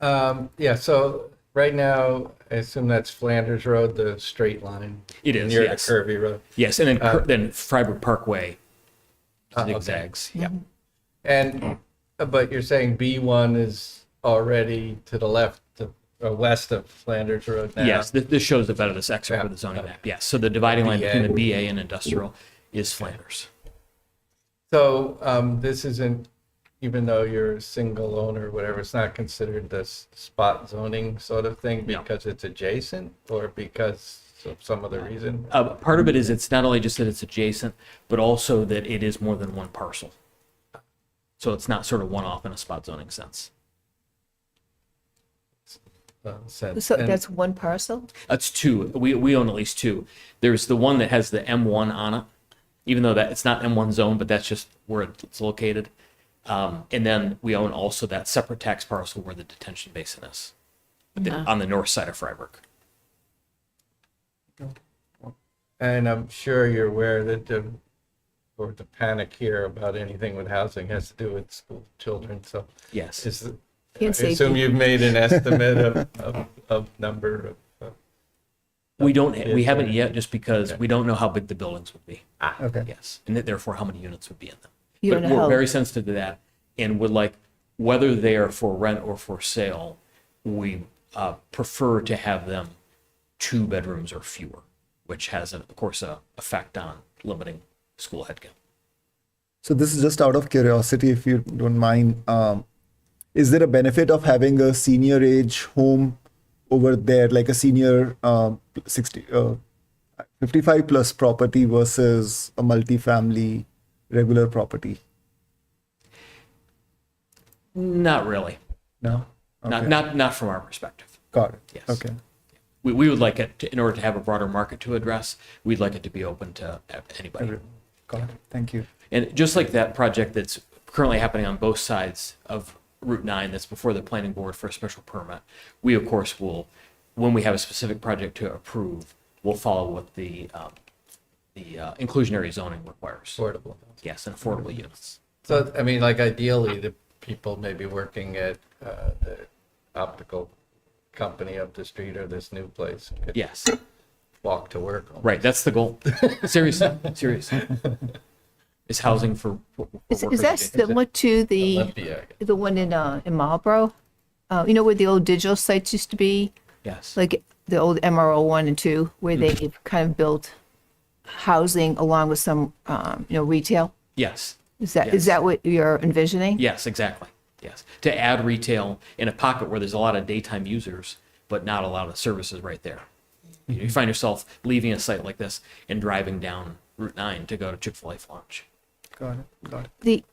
Yeah, so right now, I assume that's Flanders Road, the straight line. It is, Near yes. the curvy road. Yes, and then Freiburg Parkway Okay. zigzags. Yeah. And, but you're saying B1 is already to the left or west of Flanders Road now? Yes, this shows the better this excerpt of the zoning Okay. map. Yes, so the dividing line between the BA. BA and industrial is Flanders. So this isn't, even though you're a single owner, or whatever, it's not considered this spot zoning sort of thing No. because it's adjacent or because of some other reason? Part of it is it's not only just that it's adjacent, but also that it is more than one parcel. So it's not sort of one-off in a spot zoning sense. Sense. So And- that's one parcel? That's two. We own at least two. There's the one that has the M1 on it, even though that it's not M1 zone, but that's just where it's located. And then we own also that separate tax parcel where the detention basin is, on the north side of Freiburg. And I'm sure you're aware that the panic here about anything with housing has to do with school children, so Yes. I And assume safety. you've made an estimate of number of. We haven't yet just because we don't know how big the buildings would be. Okay. Yes. And therefore how many units would be in them. You But don't know we're how- very sensitive to that and would like, whether they are for rent or for sale, we prefer to have them 2 bedrooms or fewer, which has, of course, a effect on limiting school headcount. So this is just out of curiosity, if you don't mind. Is there a benefit of having a senior age home over there, like a senior 55 plus property versus a multifamily regular property? Not really. No? Okay. Not from our perspective. Got it. Yes. Okay. We would like it, in order to have a broader market to address, we'd like it to be open to anybody. Got it. Thank you. And just like that project that's currently happening on both sides of Route 9, that's before the planning board for a special permit, we of course will, when we have a specific project to approve, we'll follow what the inclusionary zoning requires. Affordable. Yes, and affordable units. So, I mean, like ideally, the people maybe working at the optical company up the street or this new place could Yes, walk to work. right, that's the goal. Seriously. Is housing for Is workers that adjacent. similar to the Olympia. the one in Marlborough? You know where the old digital sites used to be? Yes. Like the old MRO 1 and 2, where they kind of built housing along with some, retail? Yes. Is that Yes. what you're envisioning? Yes, exactly. Yes. To add retail in a pocket where there's a lot of daytime users, but not a lot of services right there. You find yourself leaving a site like this and driving down Route 9 to go to Chick-fil-A for lunch. Got it. Got it.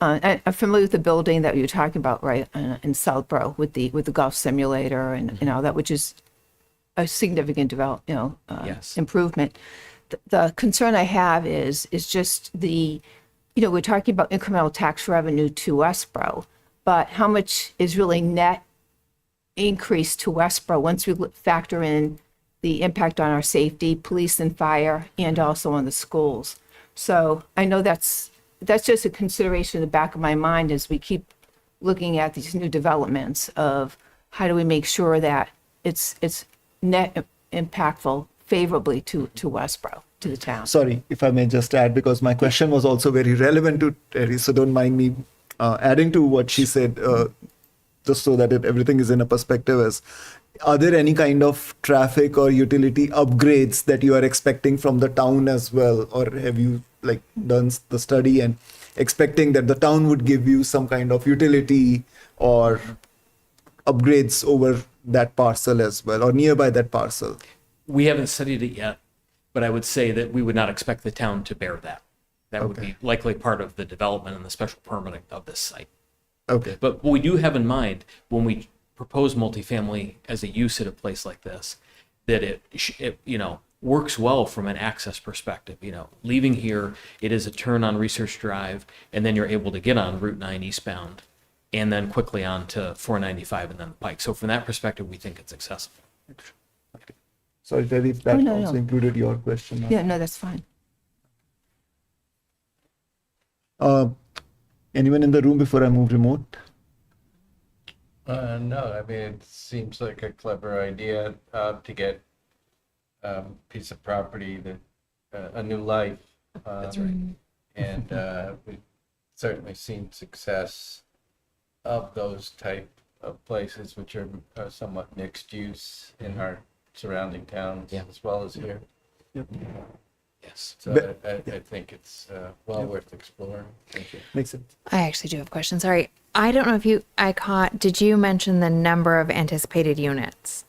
I'm familiar with the building that you're talking about, right, in Southborough with the golf simulator and all that, which is a significant Yes. improvement. The concern I have is just we're talking about incremental tax revenue to Westborough, but how much is really net increase to Westborough once we factor in the impact on our safety, police and fire, and also on the schools? So I know that's just a consideration in the back of my mind as we keep looking at these new developments of how do we make sure that it's net impactful favorably to Westborough, to the town. Sorry, if I may just add, because my question was also very relevant to Terry, so don't mind me adding to what she said, just so that everything is in a perspective. Are there any kind of traffic or utility upgrades that you are expecting from the town as well? Or have you done the study and expecting that the town would give you some kind of utility or upgrades over that parcel as well, or nearby that parcel? We haven't studied it yet, but I would say that we would not expect the town to bear that. That would be likely part of the development and the special permitting of this site. Okay. But what we do have in mind when we propose multifamily as a use at a place like this, that it works well from an access perspective. Leaving here, it is a turn on Research Drive, and then you're able to get on Route 9 eastbound, and then quickly on to 495 and then the Pike. So from that perspective, we think it's accessible. Sorry, Terry, if that no, also no. included your question. Yeah, no, that's fine. Anyone in the room before I move remote? No, I mean, it seems like a clever idea to get piece of property that a new life. That's right. And we've certainly seen success of those type of places, which are somewhat mixed use in our surrounding towns Yeah. as well as here. Yes. So I think it's well worth exploring. Thank you. Makes sense. I actually do have a question. Sorry. I don't know if I caught, did you mention the number of anticipated units?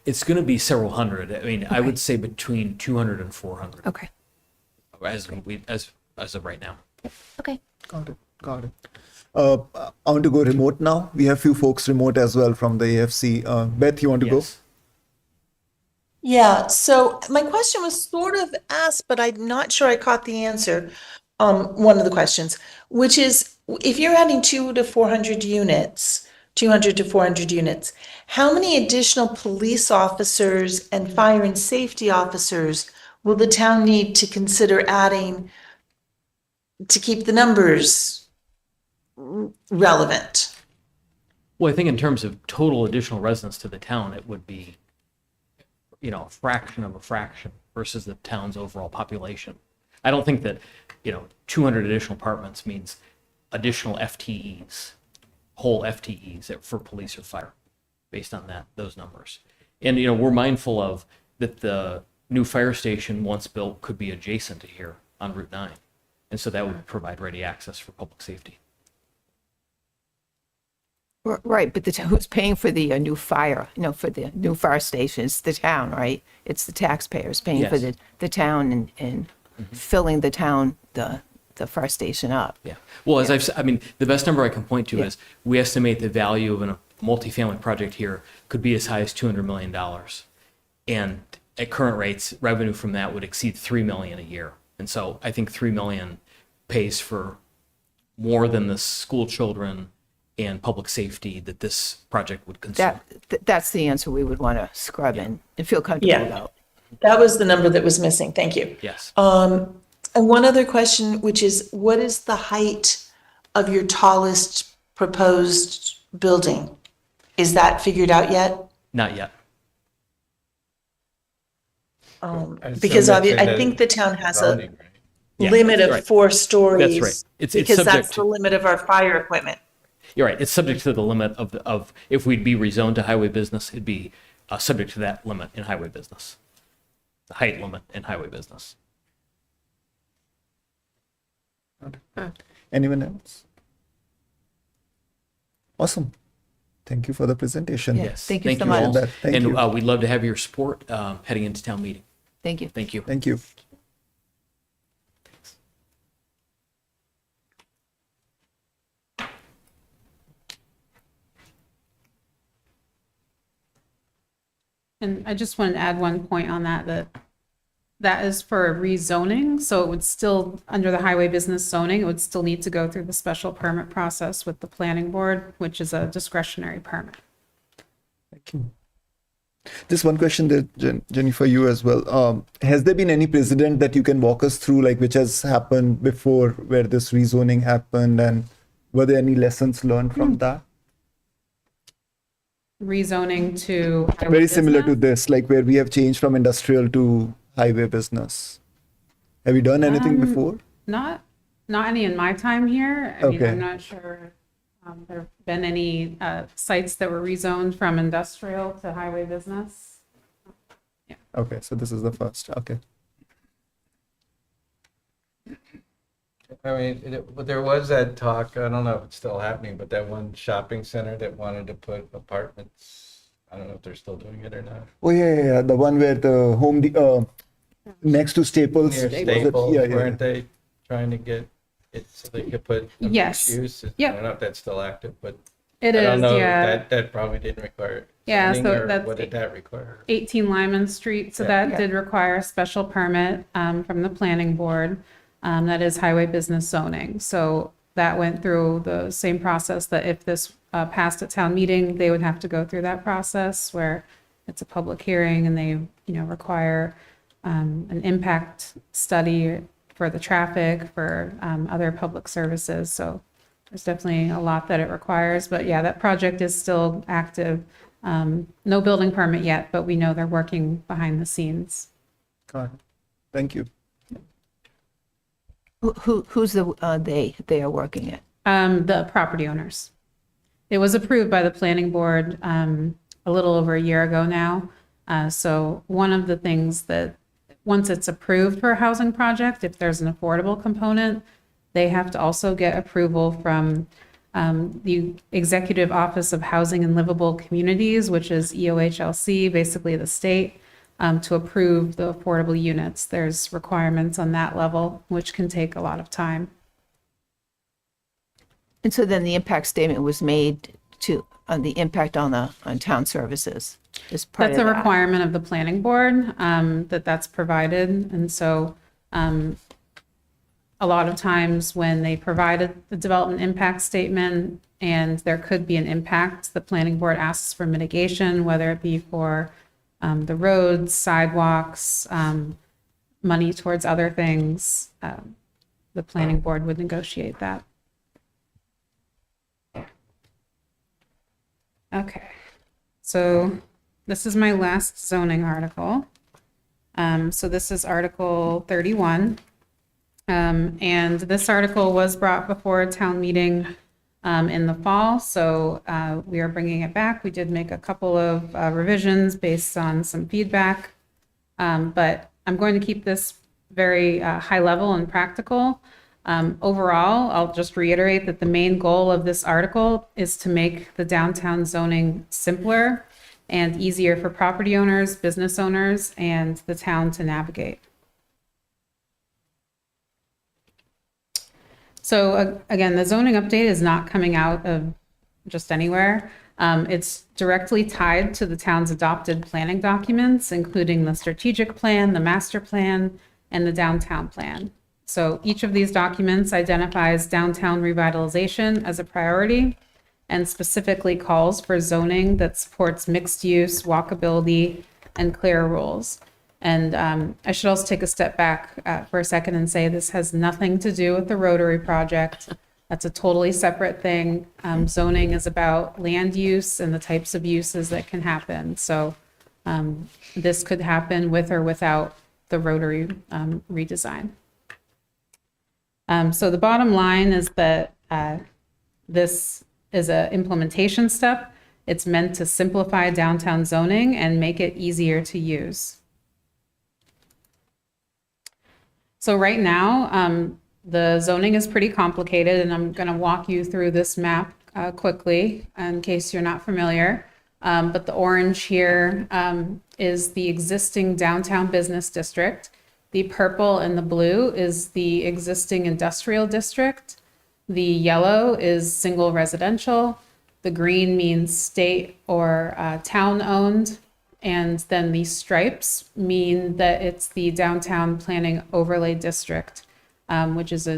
It's going to be several hundred. I mean, I would say between 200 and 400 Okay. as of right now. Okay. Got it. Got it. I want to go remote now. We have few folks remote as well from the AFC. Beth, you want to Yes. Yeah, so my question was sort of asked, but I'm not sure I caught the answer. One of the questions, which is if you're adding 200 to 400 units, 200 to 400 units, how many additional police officers and fire and safety officers will the town need to consider adding to keep the numbers relevant? Well, I think in terms of total additional residents to the town, it would be, a fraction of a fraction versus the town's overall population. I don't think that, 200 additional apartments means additional FTEs, whole FTEs for police or fire, based on those numbers. And, we're mindful of that the new fire station, once built, could be adjacent to here on Route 9. And so that would provide ready access for public safety. Right, but who's paying for the new fire, for the new fire station? It's the town, right? It's the taxpayers paying for Yes. the town and filling the town, the fire station up. Yeah. Well, as I've said, I mean, the best number I can point to Yeah. is we estimate the value of a multifamily project here could be as high as $200 million. And at current rates, revenue from that would exceed $3 million a year. And so I think $3 million pays for more than the school children and public safety that this project would consume. That's the answer we would want to scrub in and feel comfortable Yeah. about. That was the number that was missing. Thank you. Yes. And one other question, which is, what is the height of your tallest proposed building? Is that figured out yet? Not yet. Because that's in I the think the town has a zoning, right? Yeah, limit that's of right. 4 stories. That's right. It's Because subject that's the limit of our fire equipment. You're right. It's subject to the limit of if we'd be rezoned to highway business, it'd be subject to that limit in highway business, the height limit in highway business. Anyone else? Awesome. Thank you for the presentation. Yeah. Yes. Thank you so all. much. Thank and you. We'd love to have your support heading into town meeting. Thank you. Thank you. Thank you. And I just wanted to add one point on that is for rezoning. So it would still, under the highway business zoning, it would still need to go through the special permit process with the planning board, which is a discretionary permit. Thank you. Just one question there, Jenny, for you as well. Has there been any precedent that you can walk us through, like which has happened before where this rezoning happened, and were there any lessons learned from that? Rezoning to highway Very similar to business. this, like where we have changed from industrial to highway business. Have you done anything before? Not any in my time here. I mean, Okay. I'm not sure there have been any sites that were rezoned from industrial to highway business. Okay, so this is the first. Okay. I mean, but there was that talk, I don't know if it's still happening, but that one shopping center that wanted to put apartments, I don't know if they're still doing it or not. Oh yeah. The one where the next to Staples. Near was it? Staples, Yeah, yeah. weren't they trying to get it so they could put a Yes. mixed use? I Yep. don't know if that's still active, but It I don't is, know, yeah. that probably didn't require Yeah, zoning, so or that's what did that require? 18 Lyman Street, so Yeah. that did require a special permit from the planning board. That is highway business zoning. So that went through the same process that if this passed at town meeting, they would have to go through that process where it's a public hearing and they, require an impact study for the traffic, for other public services. So there's definitely a lot that it requires. But yeah, that project is still active. No building permit yet, but we know they're working behind the scenes. Got it. Thank you. Who's they are working at? The property owners. It was approved by the planning board a little over a year ago now. So one of the things that once it's approved for a housing project, if there's an affordable component, they have to also get approval from the Executive Office of Housing and Livable Communities, which is EOHLC, basically the state, to approve the affordable units. There's requirements on that level, which can take a lot of time. And so then the impact statement was made to, on the impact on town services as part of That's a that. requirement of the planning board, that's provided. And so a lot of times when they provided the development impact statement and there could be an impact, the planning board asks for mitigation, whether it be for the roads, sidewalks, money towards other things. The planning board would negotiate that. Okay, so this is my last zoning article. So this is Article 31. And this article was brought before a town meeting in the fall, so we are bringing it back. We did make a couple of revisions based on some feedback, but I'm going to keep this very high level and practical. Overall, I'll just reiterate that the main goal of this article is to make the downtown zoning simpler and easier for property owners, business owners, and the town to navigate. So again, the zoning update is not coming out of just anywhere. It's directly tied to the town's adopted planning documents, including the strategic plan, the master plan, and the downtown plan. So each of these documents identifies downtown revitalization as a priority and specifically calls for zoning that supports mixed use, walkability, and clear rules. And I should also take a step back for a second and say this has nothing to do with the Rotary project. That's a totally separate thing. Zoning is about land use and the types of uses that can happen. So this could happen with or without the Rotary redesign. So the bottom line is that this is an implementation step. It's meant to simplify downtown zoning and make it easier to use. So right now, the zoning is pretty complicated, and I'm going to walk you through this map quickly in case you're not familiar. But the orange here is the existing downtown business district. The purple and the blue is the existing industrial district. The yellow is single residential. The green means state or town owned. And then the stripes mean that it's the downtown planning overlay district, which is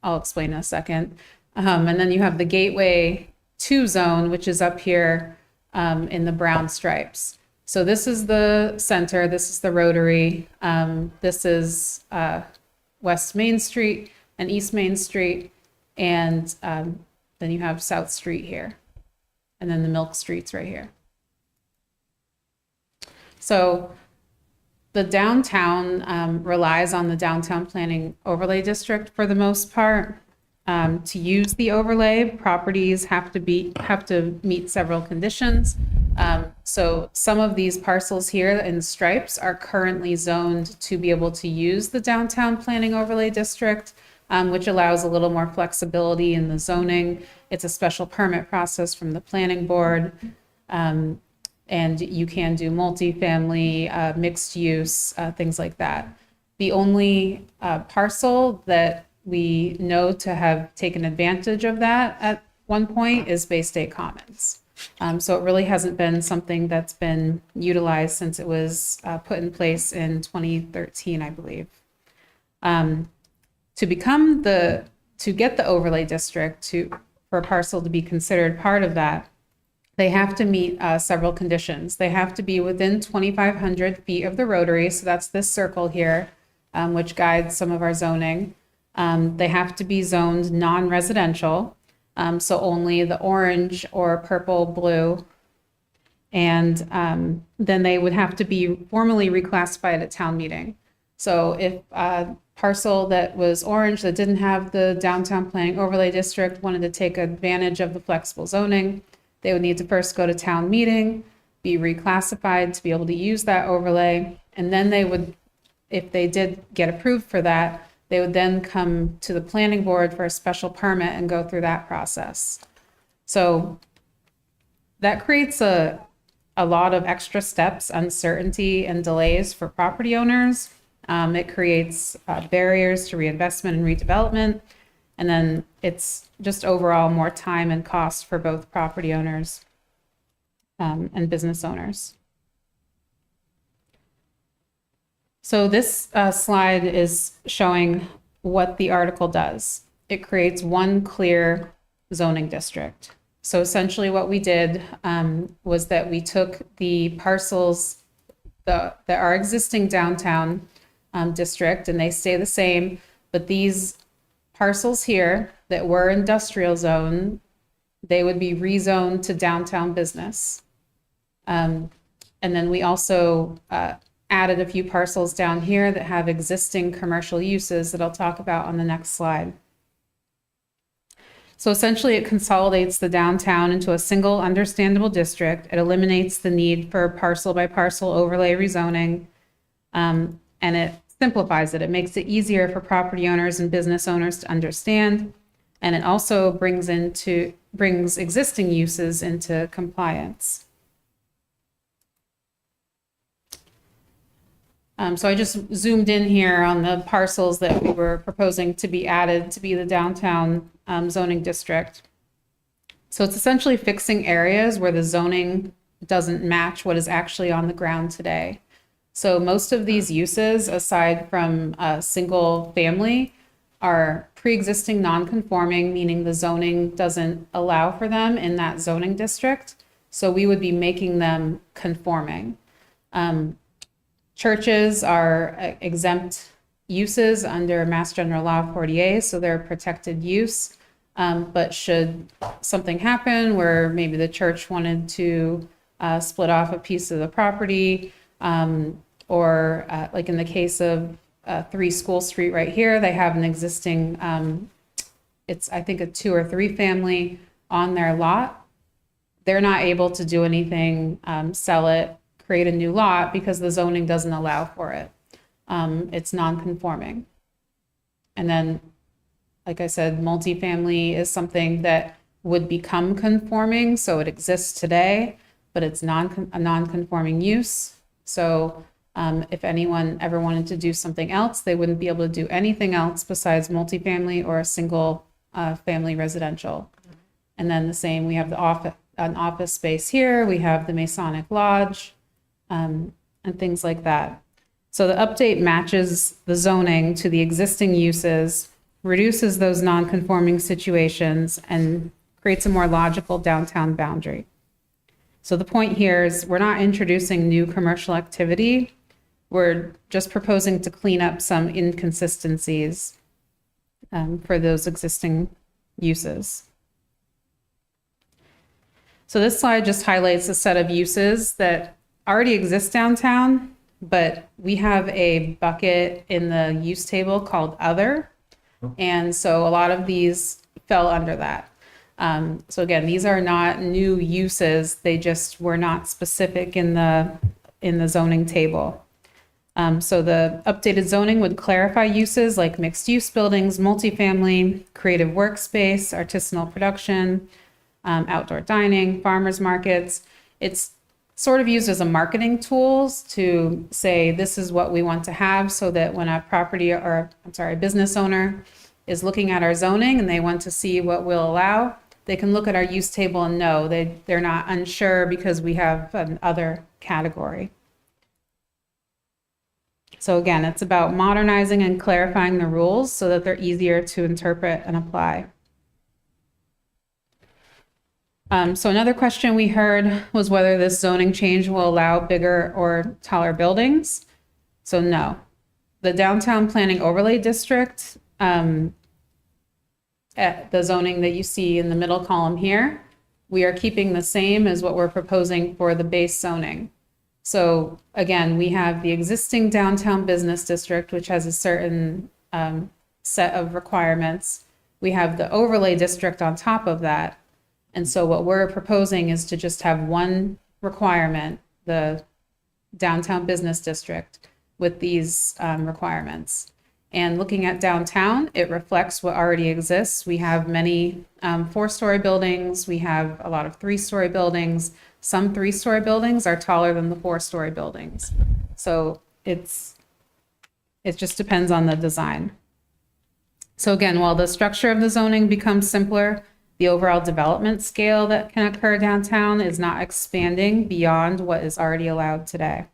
I'll explain in a second. And then you have the gateway 2 zone, which is up here in the brown stripes. So this is the center, this is the Rotary, this is West Main Street and East Main Street, and then you have South Street here, and then the Milk Street's right here. So the downtown relies on the downtown planning overlay district for the most part. To use the overlay, properties have to meet several conditions. So some of these parcels here in stripes are currently zoned to be able to use the downtown planning overlay district, which allows a little more flexibility in the zoning. It's a special permit process from the planning board. And you can do multifamily, mixed use, things like that. The only parcel that we know to have taken advantage of that at one point is Bay State Commons. So it really hasn't been something that's been utilized since it was put in place in 2013, I believe. To get the overlay district for a parcel to be considered part of that, they have to meet several conditions. They have to be within 2,500 feet of the Rotary, so that's this circle here, which guides some of our zoning. They have to be zoned non-residential, so only the orange or purple, blue, and then they would have to be formally reclassified at town meeting. So if a parcel that was orange that didn't have the downtown planning overlay district wanted to take advantage of the flexible zoning, they would need to first go to town meeting, be reclassified to be able to use that overlay, and then they would if they did get approved for that, they would then come to the planning board for a special permit and go through that process. So that creates a lot of extra steps, uncertainty, and delays for property owners. It creates barriers to reinvestment and redevelopment. And then it's just overall more time and cost for both property owners and business owners. So this slide is showing what the article does. It creates one clear zoning district. So essentially what we did was that we took the parcels that are existing downtown district, and they stay the same, but these parcels here that were industrial zone, they would be rezoned to downtown business. And then we also added a few parcels down here that have existing commercial uses that I'll talk about on the next slide. So essentially it consolidates the downtown into a single understandable district. It eliminates the need for parcel by parcel overlay rezoning, and it simplifies it. It makes it easier for property owners and business owners to understand, and it also brings existing uses into compliance. So I just zoomed in here on the parcels that we were proposing to be added to be the downtown zoning district. So it's essentially fixing areas where the zoning doesn't match what is actually on the ground today. So most of these uses, aside from single family, are pre-existing non-conforming, meaning the zoning doesn't allow for them in that zoning district. So we would be making them conforming. Churches are exempt uses under Mass General Law 40A, so they're protected use. But should something happen where maybe the church wanted to split off a piece of the property, or like in the case of 3 School Street right here, they have an existing, it's I think a 2 or 3 family on their lot. They're not able to do anything, sell it, create a new lot, because the zoning doesn't allow for it. It's non-conforming. And then, like I said, multifamily is something that would become conforming. So it exists today, but it's a non-conforming use. So if anyone ever wanted to do something else, they wouldn't be able to do anything else besides multifamily or a single family residential. And then the same, we have an office space here. We have the Masonic Lodge, and things like that. So the update matches the zoning to the existing uses, reduces those non-conforming situations, and creates a more logical downtown boundary. So the point here is we're not introducing new commercial activity. We're just proposing to clean up some inconsistencies for those existing uses. So this slide just highlights a set of uses that already exist downtown, but we have a bucket in the use table called Other. And so a lot of these fell under that. So again, these are not new uses. They just were not specific in the zoning table. So the updated zoning would clarify uses like mixed use buildings, multifamily, creative workspace, artisanal production, outdoor dining, farmers markets. It's sort of used as a marketing tools to say, this is what we want to have, so that when a business owner is looking at our zoning and they want to see what we'll allow, they can look at our use table and know they're not unsure because we have an other category. So again, it's about modernizing and clarifying the rules so that they're easier to interpret and apply. So another question we heard was whether this zoning change will allow bigger or taller buildings. So no. The downtown planning overlay district, at the zoning that you see in the middle column here, we are keeping the same as what we're proposing for the base zoning. So again, we have the existing downtown business district, which has a certain set of requirements. We have the overlay district on top of that. And so what we're proposing is to just have one requirement, the downtown business district, with these requirements. And looking at downtown, it reflects what already exists. We have many 4-story buildings. We have a lot of 3-story buildings. Some 3-story buildings are taller than the 4-story buildings. So it just depends on the design. So again, while the structure of the zoning becomes simpler, the overall development scale that can occur downtown is not expanding beyond what is already allowed today.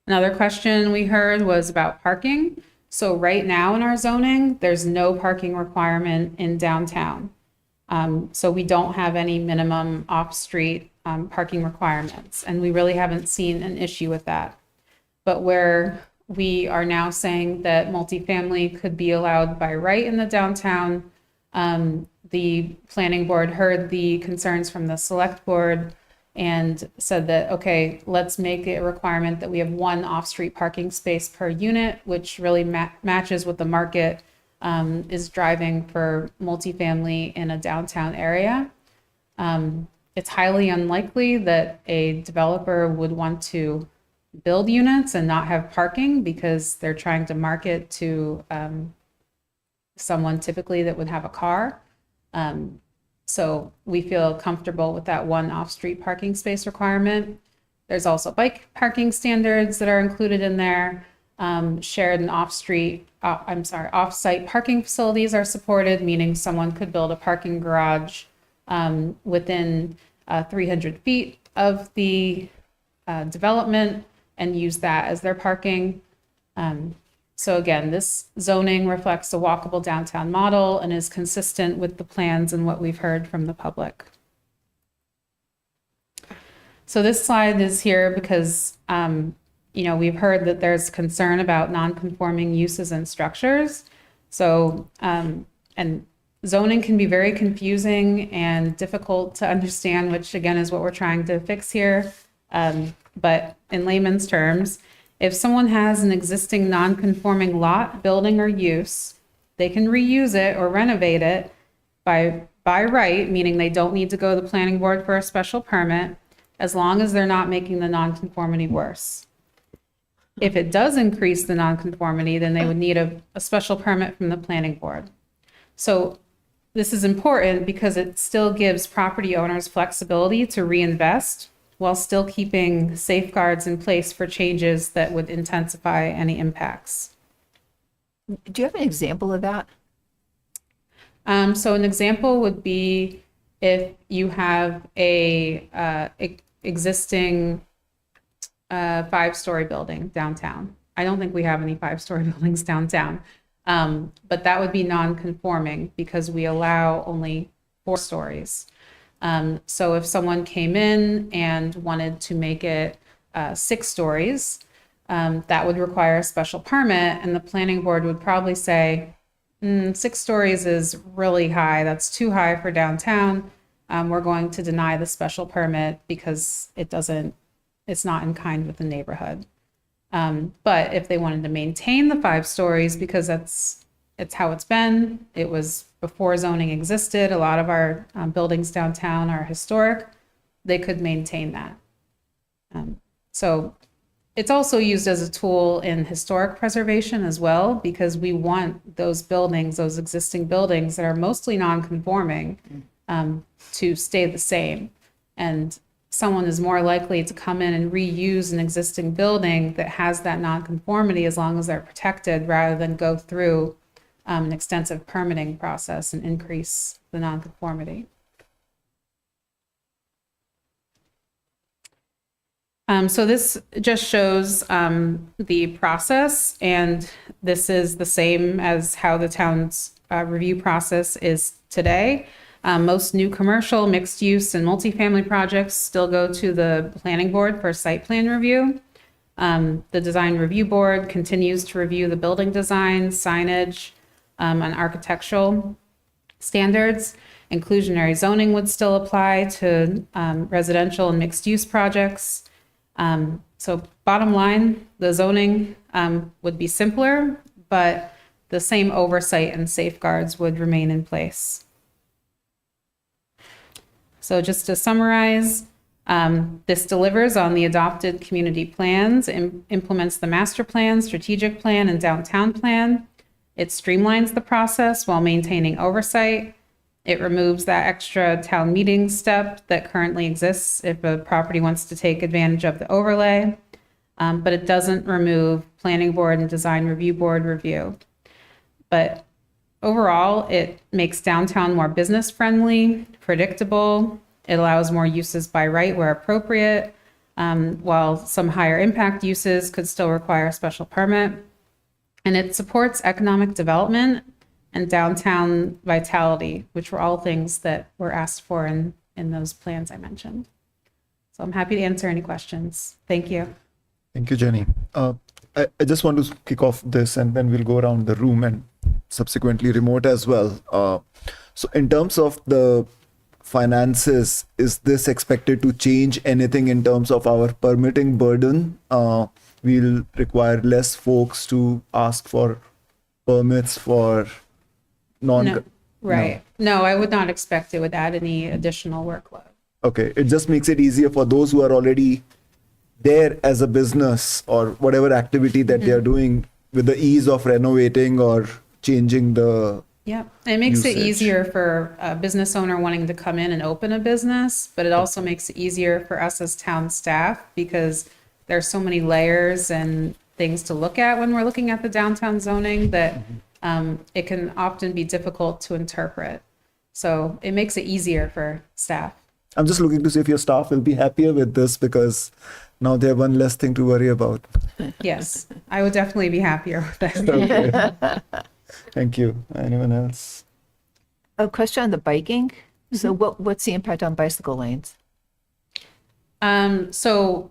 Another question we heard was about parking. So right now in our zoning, there's no parking requirement in downtown. So we don't have any minimum off-street parking requirements, and we really haven't seen an issue with that. But where we are now saying that multifamily could be allowed by right in the downtown, the planning board heard the concerns from the select board and said that, okay, let's make it a requirement that we have 1 off-street parking space per unit, which really matches what the market is driving for multifamily in a downtown area. It's highly unlikely that a developer would want to build units and not have parking because they're trying to market to someone typically that would have a car. So we feel comfortable with that 1 off-street parking space requirement. There's also bike parking standards that are included in there. Shared and off-site parking facilities are supported, meaning someone could build a parking garage within 300 feet of the development and use that as their parking. So again, this zoning reflects a walkable downtown model and is consistent with the plans and what we've heard from the public. So this slide is here because, we've heard that there's concern about non-conforming uses and structures. So, and zoning can be very confusing and difficult to understand, which again is what we're trying to fix here. But in layman's terms, if someone has an existing non-conforming lot, building, or use, they can reuse it or renovate it by right, meaning they don't need to go to the planning board for a special permit, as long as they're not making the nonconformity worse. If it does increase the nonconformity, then they would need a special permit from the planning board. So this is important because it still gives property owners flexibility to reinvest while still keeping safeguards in place for changes that would intensify any impacts. Do you have an example of that? So an example would be if you have a existing 5-story building downtown. I don't think we have any 5-story buildings downtown, but that would be non-conforming because we allow only 4 stories. So if someone came in and wanted to make it 6 stories, that would require a special permit, and the planning board would probably say, 6 stories is really high. That's too high for downtown. We're going to deny the special permit because it's not in kind with the neighborhood. But if they wanted to maintain the 5 stories, because it's how it's been, it was before zoning existed. A lot of our buildings downtown are historic. They could maintain that. So it's also used as a tool in historic preservation as well, because we want those buildings, those existing buildings that are mostly non-conforming, to stay the same. And someone is more likely to come in and reuse an existing building that has that non-conformity as long as they're protected, rather than go through an extensive permitting process and increase the non-conformity. So this just shows the process, and this is the same as how the town's review process is today. Most new commercial, mixed use, and multifamily projects still go to the planning board for site plan review. The design review board continues to review the building design, signage, and architectural standards. Inclusionary zoning would still apply to residential and mixed use projects. So bottom line, the zoning would be simpler, but the same oversight and safeguards would remain in place. So just to summarize, This delivers on the adopted community plans, implements the master plan, strategic plan, and downtown plan. It streamlines the process while maintaining oversight. It removes that extra town meeting step that currently exists if a property wants to take advantage of the overlay. But it doesn't remove planning board and design review board review. But overall, it makes downtown more business friendly, predictable. It allows more uses by right where appropriate, while some higher impact uses could still require a special permit. And it supports economic development and downtown vitality, which were all things that were asked for in those plans I mentioned. So I'm happy to answer any questions. Thank you. Thank you, Jenny. I just want to kick off this and then we'll go around the room and subsequently remote as well. So in terms of the finances, is this expected to change anything in terms of our permitting burden? We'll require less folks to ask for permits for No, right. No, I would not expect it would add any additional workload. Okay, it just makes it easier for those who are already there as a business or whatever activity that they are doing with the ease of renovating or changing the Yeah, it makes it usage. easier for a business owner wanting to come in and open a business, but it also makes it easier for us as town staff because there's so many layers and things to look at when we're looking at the downtown zoning that it can often be difficult to interpret. So it makes it easier for staff. I'm just looking to see if your staff will be happier with this because now they have one less thing to worry about. Yes, I would definitely be happier with that. Thank you. Anyone else? A question on the biking. So what's the impact on bicycle lanes? So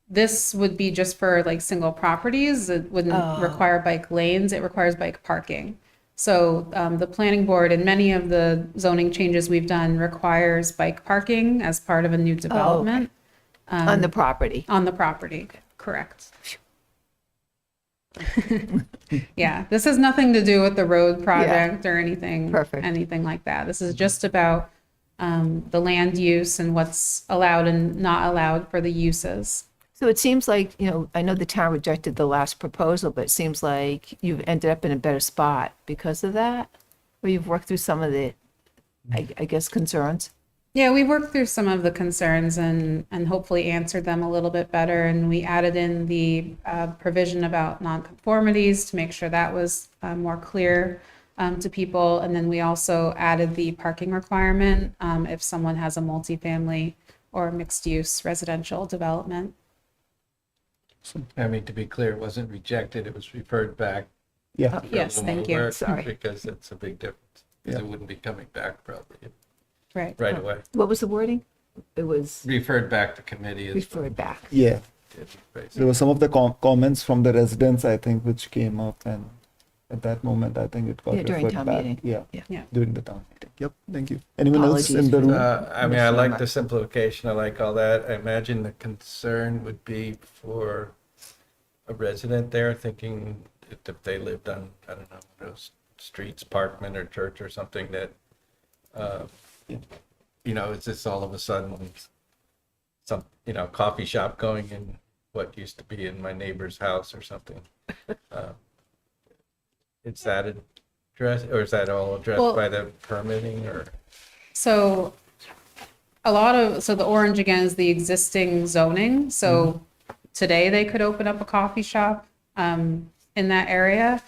this would be just for like single properties. It wouldn't require bike lanes. It requires bike parking. So the planning board and many of the zoning changes we've done requires bike parking as part of a new development On the property? on the property. Correct. Yeah, this has nothing to do with the road project or anything, Perfect. anything like that. This is just about the land use and what's allowed and not allowed for the uses. So it seems like, I know the town rejected the last proposal, but it seems like you've ended up in a better spot because of that, or you've worked through some of the, I guess, concerns. Yeah, we worked through some of the concerns and hopefully answered them a little bit better. And we added in the provision about nonconformities to make sure that was more clear to people. And then we also added the parking requirement if someone has a multifamily or mixed use residential development. I mean, to be clear, it wasn't rejected, it was referred back. Yeah. for a Yes, little thank more you. work, Sorry. Because it's a big difference. 'Cause it wouldn't be coming back probably Right. right away. What was the wording? It was Referred back to committee is what referred back. Yeah. it did, basically. There were some of the comments from the residents, I think, which came up, and at that moment, I think it got Yeah, during referred town back. meeting. Yeah, Yeah. during the town meeting. Yep, thank you. Anyone else in Apologies the for room? I mean, I like the simplification, I like all that. I imagine the concern would be for a resident there thinking that if they lived on, I don't know, those streets, Parkman or Church or something that, is this all of a sudden some, coffee shop going in what used to be in my neighbor's house or something? Is that addressed, or is that all addressed Well- by the permitting or? So the orange again is the existing zoning. So today they could open up a coffee shop in that area,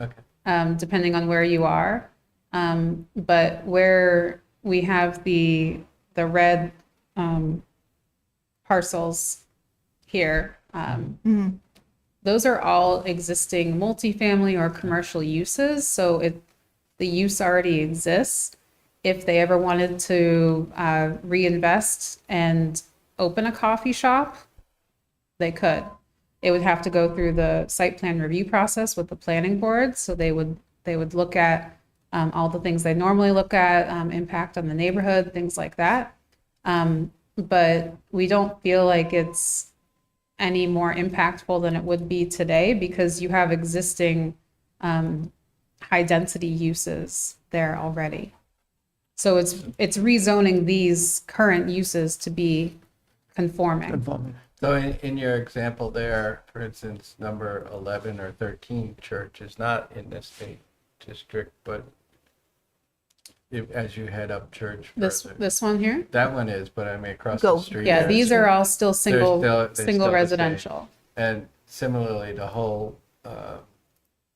Okay. depending on where you are. But where we have the red parcels here, those are all existing multifamily or commercial uses. So the use already exists. If they ever wanted to reinvest and open a coffee shop, they could. It would have to go through the site plan review process with the planning board. So they would look at all the things they normally look at, impact on the neighborhood, things like that. But we don't feel like it's any more impactful than it would be today because you have existing high density uses there already. So it's rezoning these current uses to be conforming. Confirming. So in your example there, for instance, number 11 or 13 church is not in this state district, but as you head up church further. This one here? That one is, but I mean across Go. the street. Yeah, there, these are all still single, they're single still the residential. And similarly, the whole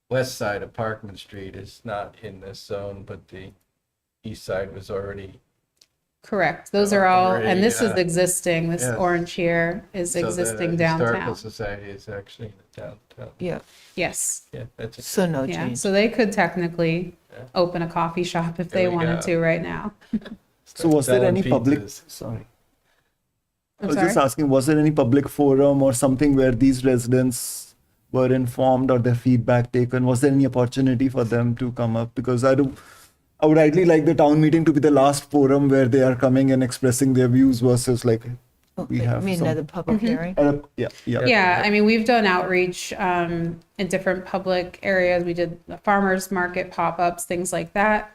west side of Parkman Street is not in this zone, but the east side was already. Correct. Those are all, and this is Already, existing. This yes. orange here is So the existing Historical downtown. Society is actually in the downtown. Yeah, Yes. Yeah, that's a so no Yeah. change. So they could technically Yeah. open a coffee shop if There they we wanted go. to right now. So was there Selling any public, pizzas. sorry. I I'm was just sorry? asking, was there any public forum or something where these residents were informed or their feedback taken? Was there any opportunity for them to come up? Because I would ideally like the town meeting to be the last forum where they are coming and expressing their views versus like we Okay, have I mean, some- another public hearing? Yeah, yeah. Yeah, I mean, we've done outreach in different public areas. We did the farmers market pop-ups, things like that.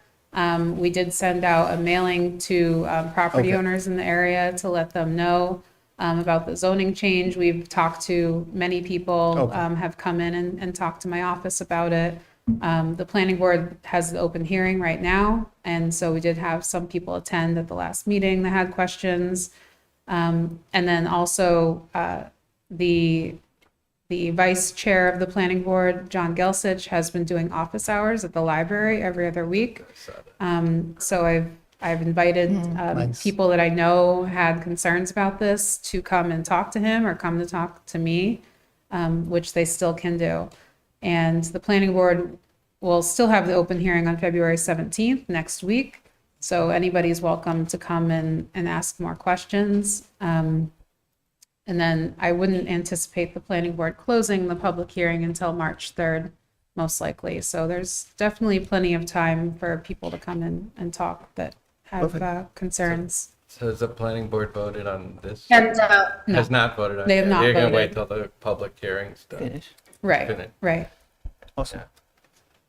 We did send out a mailing to property Okay. owners in the area to let them know about the zoning change. We've talked to many people, Okay. have come in and talked to my office about it. The planning board has the open hearing right now, and so we did have some people attend at the last meeting that had questions. And then also the vice chair of the planning board, John Gelsich, has been doing office hours at the library every other week. So I've invited Nice. people that I know had concerns about this to come and talk to him or come to talk to me, which they still can do. And the planning board will still have the open hearing on February 17th next week. So anybody's welcome to come and ask more questions. And then I wouldn't anticipate the planning board closing the public hearing until March 3rd, most likely. So there's definitely plenty of time for people to come in and talk that have concerns. So has the planning board voted on this? And No. Has not voted on They have it. not You're gonna voted. wait till the public hearing's done. Finish. Right, Finish. right. Awesome.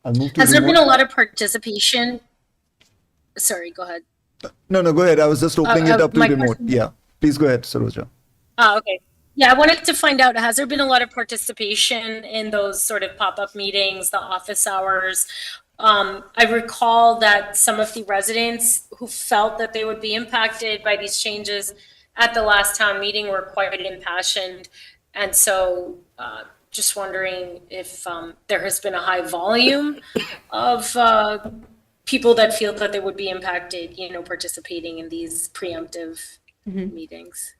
I'll move to has there remote. been a lot of participation? Sorry, go ahead. No, go ahead. I was just opening it up to my remote. question- Yeah, please go ahead, Saroja. Oh, okay. Yeah, I wanted to find out, has there been a lot of participation in those sort of pop-up meetings, the office hours? I recall that some of the residents who felt that they would be impacted by these changes at the last town meeting were quite impassioned. And so just wondering if there has been a high volume of people that feel that they would be impacted, participating in these preemptive meetings.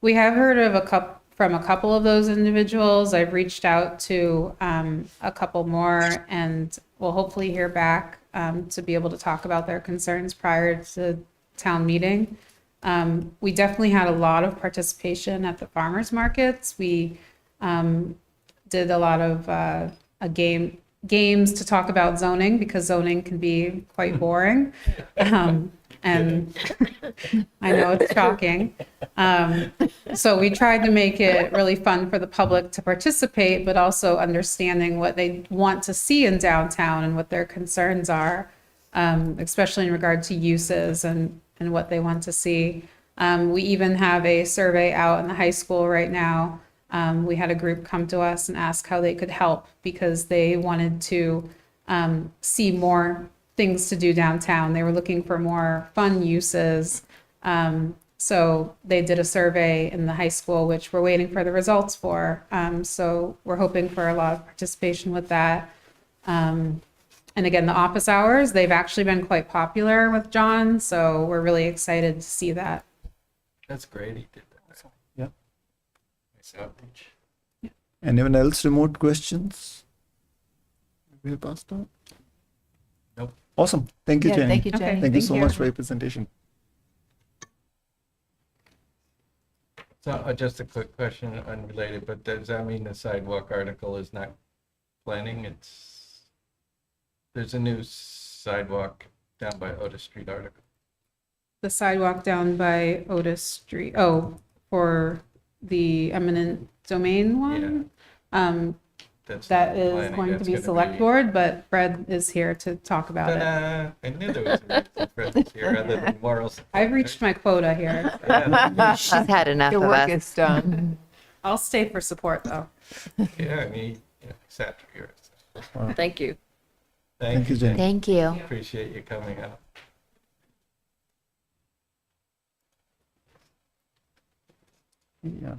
We have heard of from a couple of those individuals. I've reached out to a couple more, and we'll hopefully hear back to be able to talk about their concerns prior to town meeting. We definitely had a lot of participation at the farmers markets. We did a lot of games to talk about zoning, because zoning can be quite boring. And I know it's shocking. So we tried to make it really fun for the public to participate, but also understanding what they want to see in downtown and what their concerns are, especially in regard to uses and what they want to see. We even have a survey out in the high school right now. We had a group come to us and ask how they could help, because they wanted to see more things to do downtown. They were looking for more fun uses. So they did a survey in the high school, which we're waiting for the results for. So we're hoping for a lot of participation with that. And again, the office hours, they've actually been quite popular with John. So we're really excited to see that. That's great. He did that. Yeah. Nice outreach. Anyone else remote questions? We have passed on. Nope. Awesome. Thank you, Yeah, Jenny. thank you, Okay. Jenny. Thank you so much for your presentation. So just a quick question, unrelated, but does that mean the sidewalk article is not planning? There's a new sidewalk down by Otis Street article. The sidewalk down by Otis Street. Oh, for the eminent domain one? that's. That not is planning, going to that's be gonna select board, but Fred is here to talk about it. Ta-da! I knew there was a reason for this here other than moral support. I've reached my quota here. Yeah, She's had enough Your of work us. is done. I'll stay for support though. yeah, I mean, exactly. Thank you. Thank you, Jenny. Jenny. Thank you. Appreciate you coming out. Yeah.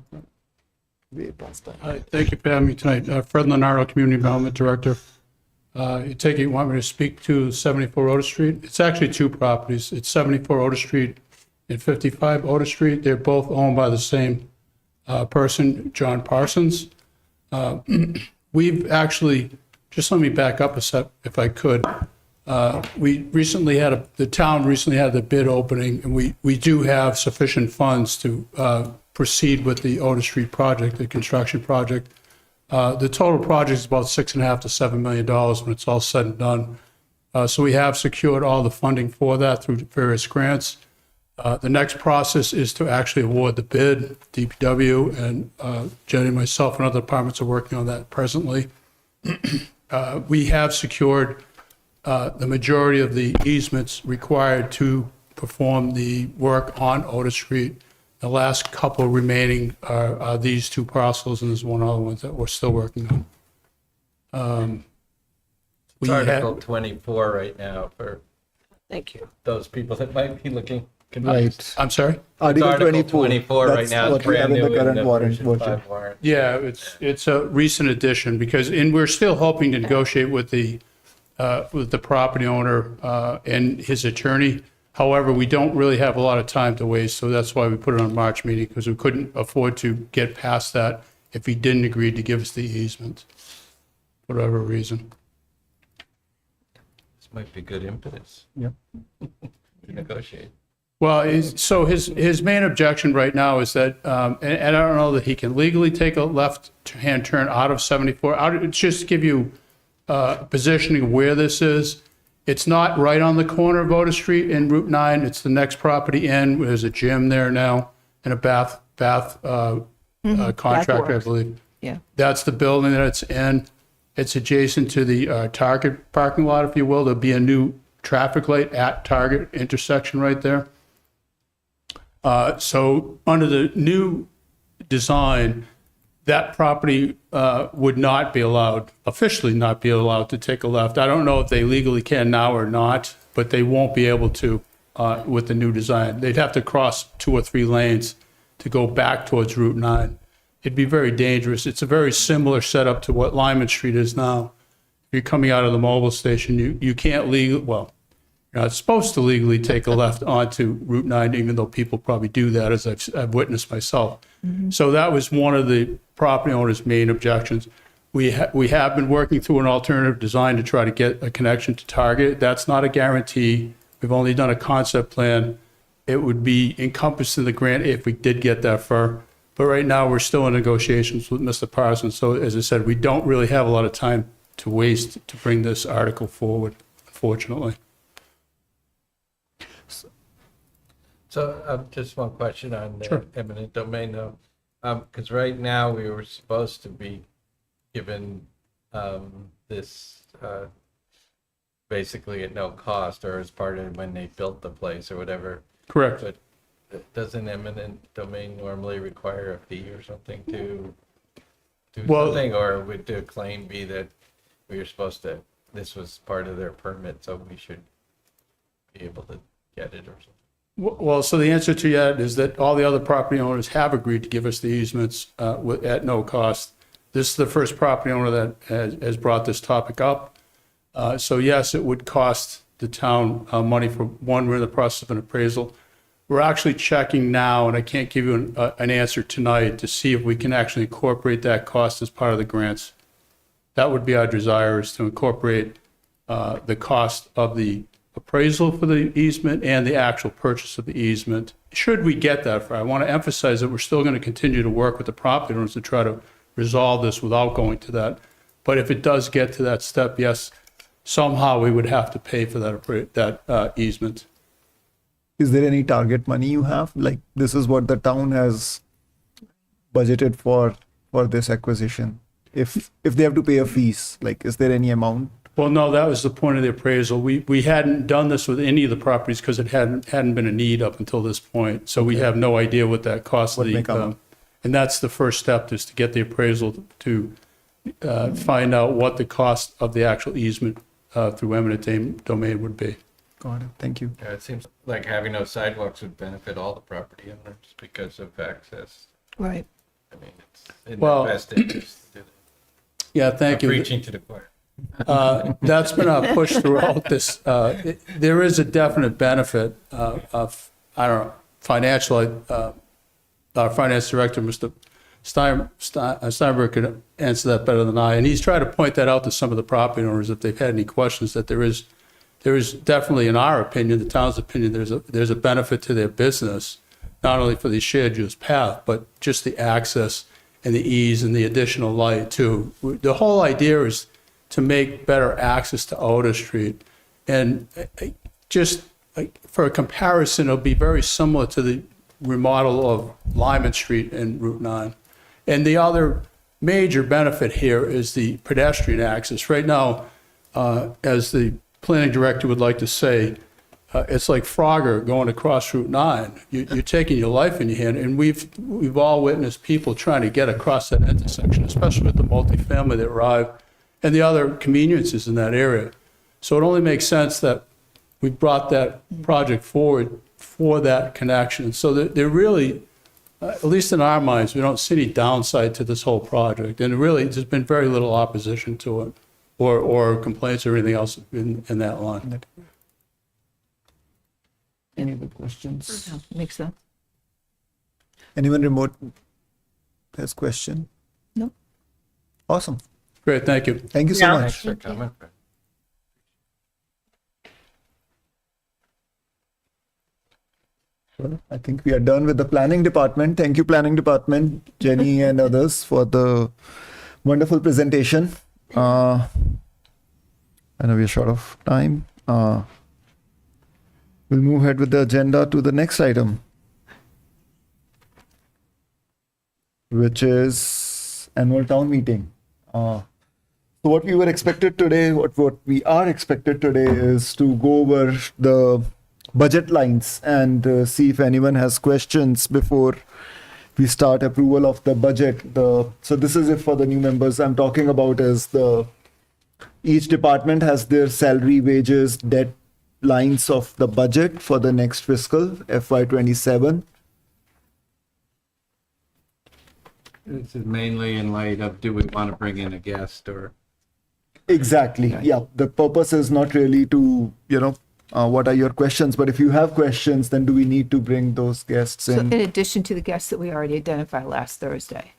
Way past time. Hi, thank you for having me tonight. Fred Lenardo, Community Development Director. You want me to speak to 74 Otis Street? It's actually two properties. It's 74 Otis Street and 55 Otis Street. They're both owned by the same person, John Parsons. We've actually, just let me back up a step if I could. The town recently had the bid opening, and we do have sufficient funds to proceed with the Otis Street project, the construction project. The total project is about $6.5 to $7 million when it's all said and done. So we have secured all the funding for that through various grants. The next process is to actually award the bid. DPW and Jenny and myself and other departments are working on that presently. We have secured the majority of the easements required to perform the work on Otis Street. The last couple remaining are these two parcels, and there's one other one that we're still working on. It's Article 24 right now for Thank you. those people that might be looking confused. Right. I'm sorry? Article 24 right That's now. what It's we have brand in the new in current the warrant version version. 5 warrant. Yeah, it's a recent addition and we're still hoping to negotiate with the property owner and his attorney. However, we don't really have a lot of time to waste, so that's why we put it on March meeting, because we couldn't afford to get past that if he didn't agree to give us the easement, for whatever reason. This might be good impetus Yep. to negotiate. Well, his main objection right now is that, and I don't know that he can legally take a left-hand turn out of 74. Just to give you positioning of where this is. It's not right on the corner of Otis Street and Route 9. It's the next property in. There's a gym there now and a bath contractor, I Bathworks. believe. Yeah. That's the building that it's in. It's adjacent to the Target parking lot, if you will. There'll be a new traffic light at Target intersection right there. So under the new design, that property would not be allowed, officially not be allowed to take a left. I don't know if they legally can now or not, but they won't be able to with the new design. They'd have to cross 2 or 3 lanes to go back towards Route 9. It'd be very dangerous. It's a very similar setup to what Lyman Street is now. If you're coming out of the mobile station, you can't legally, well, you're not supposed to legally take a left onto Route 9, even though people probably do that, as I've witnessed myself. So that was one of the property owner's main objections. We have been working through an alternative design to try to get a connection to Target. That's not a guarantee. We've only done a concept plan. It would be encompassed in the grant if we did get that far. But right now, we're still in negotiations with Mr. Parsons. So as I said, we don't really have a lot of time to waste to bring this article forward, unfortunately. So just one question on the eminent domain though. Because right now we were supposed to be given this basically at no cost or as part of when they built the place or whatever. Correct. But doesn't eminent domain normally require a fee or something to do something? Or would the claim be that we were supposed to, this was part of their permit, so we should be able to get it or something? Well, so the answer to that is that all the other property owners have agreed to give us the easements at no cost. This is the first property owner that has brought this topic up. So yes, it would cost the town money for one. We're in the process of an appraisal. We're actually checking now, and I can't give you an answer tonight, to see if we can actually incorporate that cost as part of the grants. That would be our desire, is to incorporate the cost of the appraisal for the easement and the actual purchase of the easement. Should we get that far, I want to emphasize that we're still going to continue to work with the property owners to try to resolve this without going to that. But if it does get to that step, yes, somehow we would have to pay for that easement. Is there any target money you have? Like, this is what the town has budgeted for this acquisition. if they have to pay a fees, like, is there any amount? Well, no, that was the point of the appraisal. We hadn't done this with any of the properties because it hadn't been a need up until this point. So we have no idea what that cost. What may come up. And that's the first step, is to get the appraisal to find out what the cost of the actual easement through eminent domain would be. Got it. Thank you. Yeah, it seems like having no sidewalks would benefit all the property owners because of access. Right. I mean, it's in Well- their best interest to do that. Yeah, thank I'm you. Preaching to the choir. That's been a push throughout this. There is a definite benefit of, I don't know, financial, our finance director, Mr. Steinberg, could answer that better than I. And he's tried to point that out to some of the property owners if they've had any questions, that there is definitely, in our opinion, the town's opinion, there's a benefit to their business, not only for the shared use path, but just the access and the ease and the additional light too. The whole idea is to make better access to Otis Street. And just for a comparison, it'll be very similar to the remodel of Lyman Street and Route 9. And the other major benefit here is the pedestrian access. Right now, as the planning director would like to say, it's like Frogger going across Route 9. You're taking your life in your hand, and we've all witnessed people trying to get across that intersection, especially with the multifamily that arrive and the other conveniences in that area. So it only makes sense that we brought that project forward for that connection. So there really, at least in our minds, we don't see any downside to this whole project. And really, there's been very little opposition to it or complaints or anything else in that line. Any other questions? No, makes sense. Anyone remote has question? No. Awesome. Great, thank you. Thank you so Yeah. much. Thanks for coming. Well, I think we are done with the planning department. Thank you, planning department, Jenny and others, for the wonderful presentation. I know we are short of time. We'll move ahead with the agenda to the next item, which is annual town meeting. So what we were expected today, what we are expected today is to go over the budget lines and see if anyone has questions before we start approval of the budget. So this is it for the new members. I'm talking about is each department has their salary, wages, debt lines of the budget for the next fiscal FY27. This is mainly in light of, do we want to bring in a guest or? Exactly. Yeah. The purpose is not really to, what are your questions? But if you have questions, then do we need to bring those guests So in in? addition to the guests that we already identified last Thursday.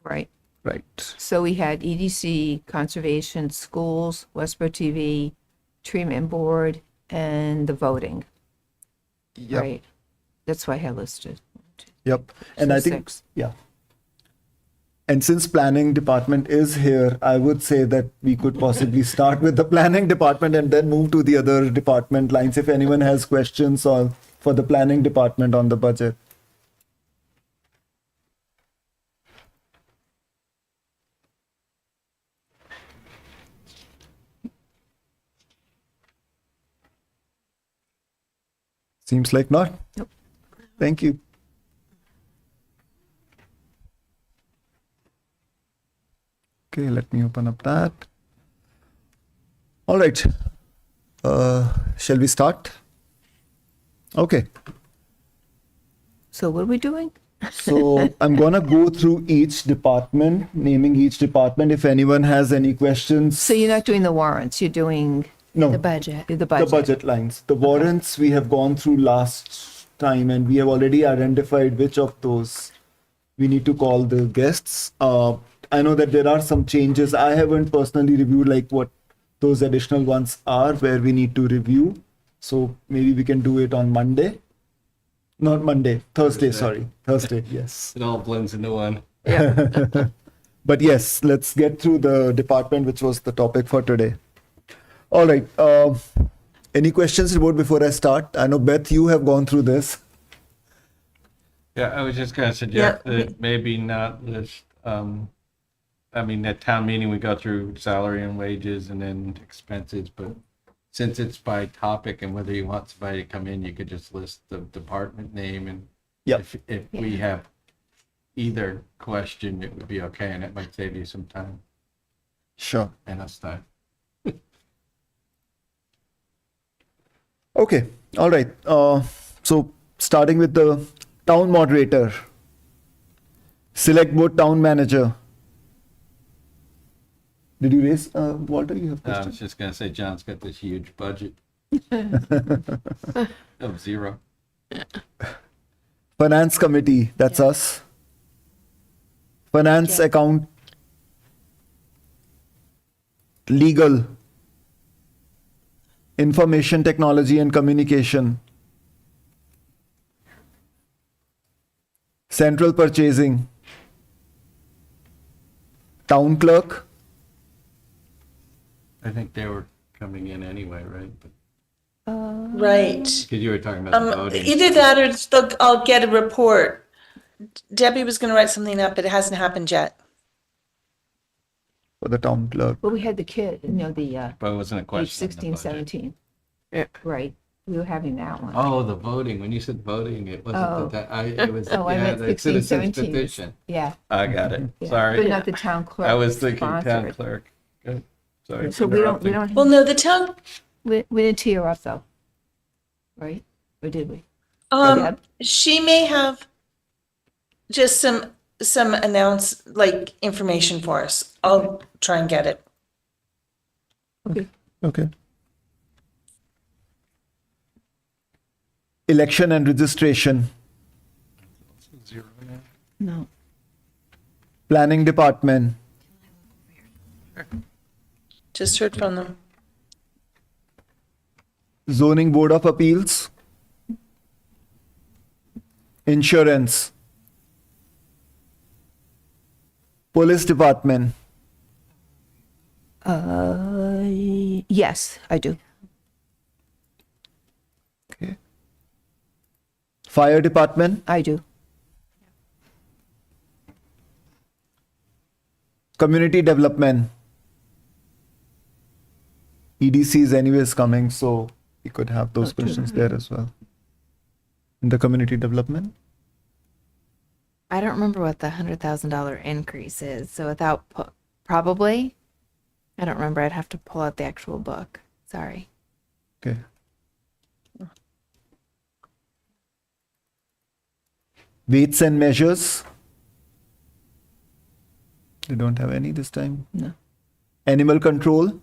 Right. Right. So we had EDC, Conservation, Schools, Westborough TV, Treatment Board, and the voting. Yep. Right. That's what I had listed. Yep. And So I think, 6. yeah. And since planning department is here, I would say that we could possibly start with the planning department and then move to the other department lines if anyone has questions or for the planning department on the budget. Seems like not. Nope. Thank you. Okay, let me open up that. All right. Shall we start? Okay. So what are we doing? So I'm gonna go through each department, naming each department. If anyone has any questions. So you're not doing the warrants, you're doing No, The budget. the the budget. budget lines. The warrants we have gone through last time, and we have already identified which of those we need to call the guests. I know that there are some changes. I haven't personally reviewed like what those additional ones are where we need to review. So maybe we can do it on Monday. Not Monday, Thursday, sorry. Thursday, yes. It all blends into one. But yes, let's get through the department, which was the topic for today. All right. Any questions about before I start? I know, Beth, you have gone through this. Yeah, I was just going to suggest that maybe not list I mean, at town meeting, we go through salary and wages and then expenses, but since it's by topic and whether you want somebody to come in, you could just list the department name and Yep. if we have either question, it would be okay, and it might save you some time Sure. and us time. Okay. All right. So starting with the town moderator, select board town manager. Did you raise, Walter? You have I was questions? just gonna say, John's got this huge budget of zero. Finance committee. That's us. Finance account. Legal. Information technology and communication. Central purchasing. Town clerk. I think they were coming in anyway, right? Right. Because you were talking about the voting. Either that or I'll get a report. Debbie was going to write something up, but it hasn't happened yet. For the town clerk. Well, we had the kid, the But it wasn't a age question. on the 16, budget. 17. Yeah. Right. We were having that one. Oh, the voting. When you said voting, it wasn't Oh. it was Oh, I yeah, meant the 16, citizen's 17. petition. Yeah. I got it. Yeah. Sorry. But not the town clerk. I was thinking town sponsored. clerk. Good. Sorry. So for we don't, interrupting. Well, no, the town, we didn't tee her up though. Right? Or did we? Deb? she may have just some information for us. I'll try and get it. Okay. Okay. Election and registration. No. Planning department. Just heard from them. Zoning board of appeals. Insurance. Police department. Yes, I do. Okay. Fire department. I do. Community development. EDC is anyways coming, so we could have those questions there as well. In the community development. I don't remember what the $100,000 increase is. So without probably, I don't remember. I'd have to pull out the actual book. Sorry. Okay. Weights and measures. They don't have any this time. No. Animal control.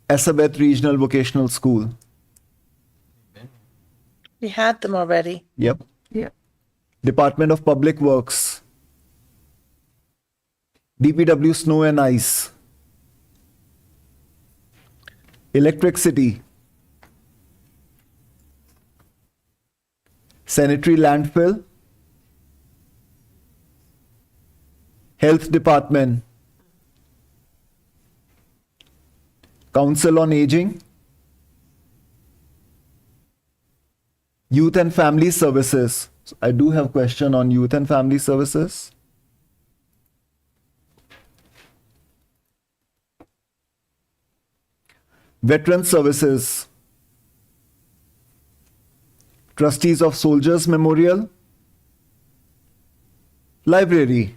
Elizabeth Regional Vocational School. We had them already. Yep. Yeah. Department of Public Works. DPW Snow and Ice. Electricity. Sanitary landfill. Health Department. Council on Aging. Youth and Family Services. So I do have question on Youth and Family Services. Veteran Services. Trustees of Soldiers Memorial. Library.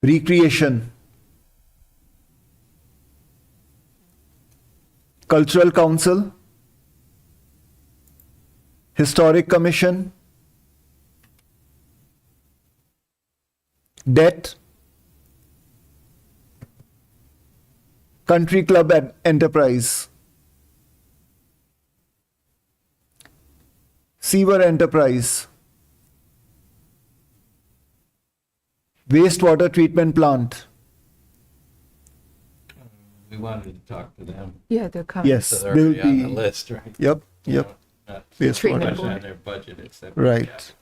Recreation. Cultural Council. Historic Commission. Debt. Country Club Enterprise. Sewer Enterprise. Wastewater treatment plant. We wanted to talk to them. Yeah, they're coming. Yes, So they're they'll already on the be. list, right? Yep, yep, Wastewater. Treatment Question board. on their budget, it's that. right.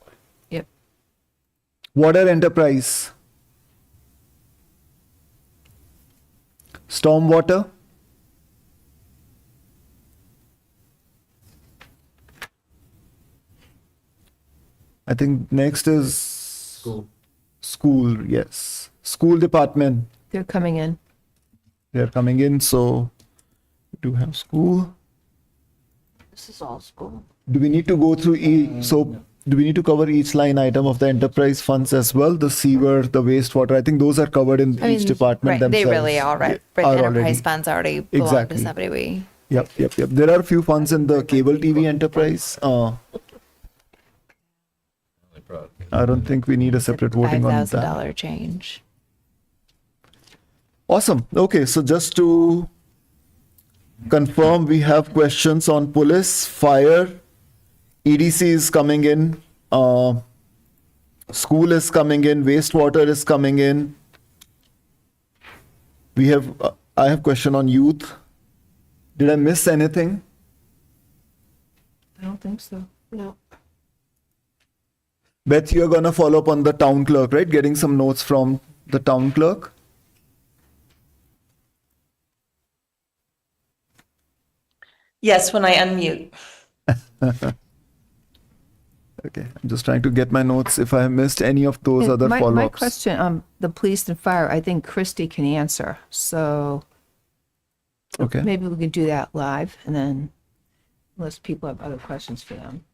Yep. Water Enterprise. Stormwater. I think next is school, yes. School department, They're coming in. they're coming in, so we do have school. This is all school. Do we need to go through do we need to cover each line item of the enterprise funds as well? The sewer, the wastewater, I think those are covered in each department right, themselves. they really are, right? But Are enterprise already. funds already belong Exactly. to somebody we. Yep. There are a few funds in the cable TV enterprise. I don't think we need a separate voting on that. $5,000 change. Awesome. Okay, so just to confirm, we have questions on police, fire, EDC is coming in, school is coming in, wastewater is coming in. We have, I have question on youth. Did I miss anything? I don't think so. No. Beth, you're gonna follow up on the town clerk, right? Getting some notes from the town clerk. Yes, when I unmute. Okay, I'm just trying to get my notes if I have missed any of those other My follow-ups. question, the police and fire, I think Christy can answer. So Okay. maybe we can do that live and then unless people have other questions for them.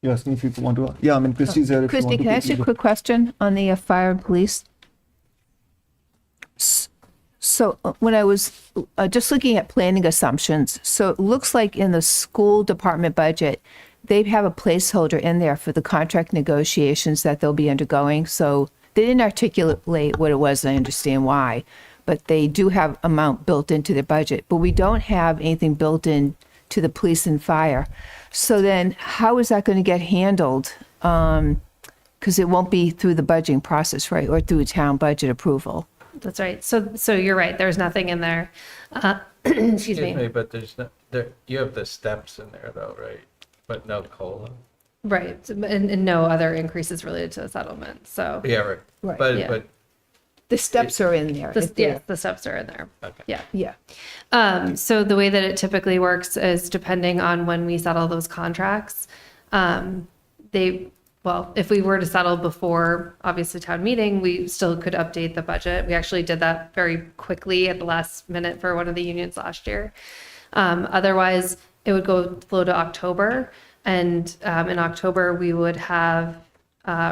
You asked me if you want to. Yeah, I mean, Christy's here. If you Christy, want to can I ask you a quickly quick question on the fire and police? So when I was just looking at planning assumptions, so it looks like in the school department budget, they have a placeholder in there for the contract negotiations that they'll be undergoing. So they didn't articulate what it was, and I understand why, but they do have amount built into their budget. But we don't have anything built in to the police and fire. So then how is that going to get handled? Because it won't be through the budgeting process, right? Or through town budget approval. That's right. So you're right. There's nothing in there. Excuse me. But there's no, you have the steps in there though, right? But no COLA. Right. And no other increases related to the settlement. So Yeah, right. Right. But, Yeah. but, The steps are in there. If they're- yes, the steps are in there. okay. Yeah. Yeah. So the way that it typically works is depending on when we settle those contracts. If we were to settle before, obviously, town meeting, we still could update the budget. We actually did that very quickly at the last minute for one of the unions last year. Otherwise, it would flow to October. And in October, we would have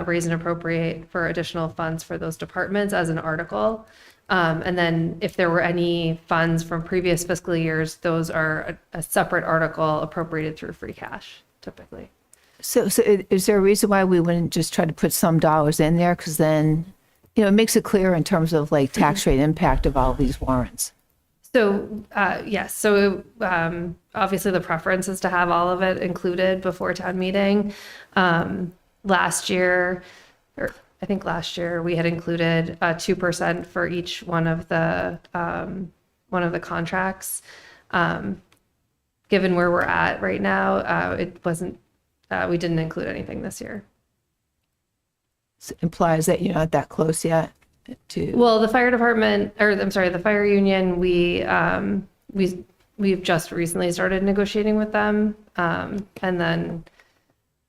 raise and appropriate for additional funds for those departments as an article. And then if there were any funds from previous fiscal years, those are a separate article appropriated through free cash, typically. So is there a reason why we wouldn't just try to put some dollars in there? Because then, it makes it clear in terms of like tax rate impact of all these warrants. So, yes, so obviously the preference is to have all of it included before town meeting. Last year, we had included 2% for each one of the contracts. Given where we're at right now, it wasn't, we didn't include anything this year. So implies that you're not that close yet to. Well, the fire department, the fire union, we've just recently started negotiating with them. And then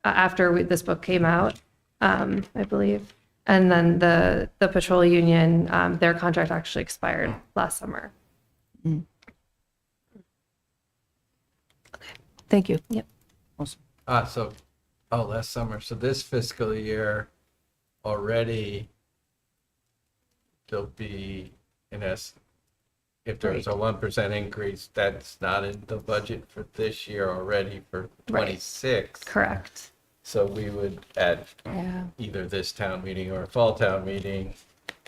after this book came out, I believe. And then the patrol union, their contract actually expired last summer. Thank you. Yep. Last summer. So this fiscal year already, there'll be, if there's a 1% increase, that's not in the budget for this year already for 26. Correct. So we would at either this town meeting or a fall town meeting,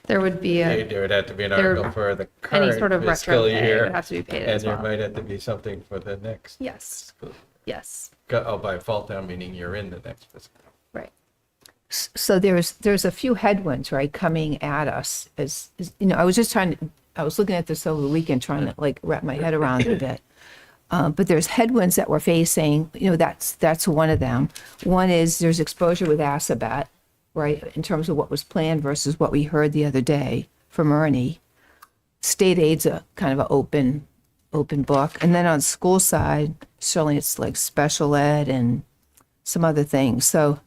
There would be there would have to be an there- article for the any current sort of retro fiscal pay year. would have to be paid And as there well. might have to be something for the next. Yes. fiscal- Yes. By fall town meeting, you're in the next fiscal. Right. So there's a few headwinds, right, coming at us as I was looking at this over the weekend trying to like wrap my head around it a bit. But there's headwinds that we're facing, that's one of them. One is there's exposure with Assabet, right, in terms of what was planned versus what we heard the other day from Ernie. State aid's a kind of an open open book. And then on school side, certainly it's like special ed and some other things. So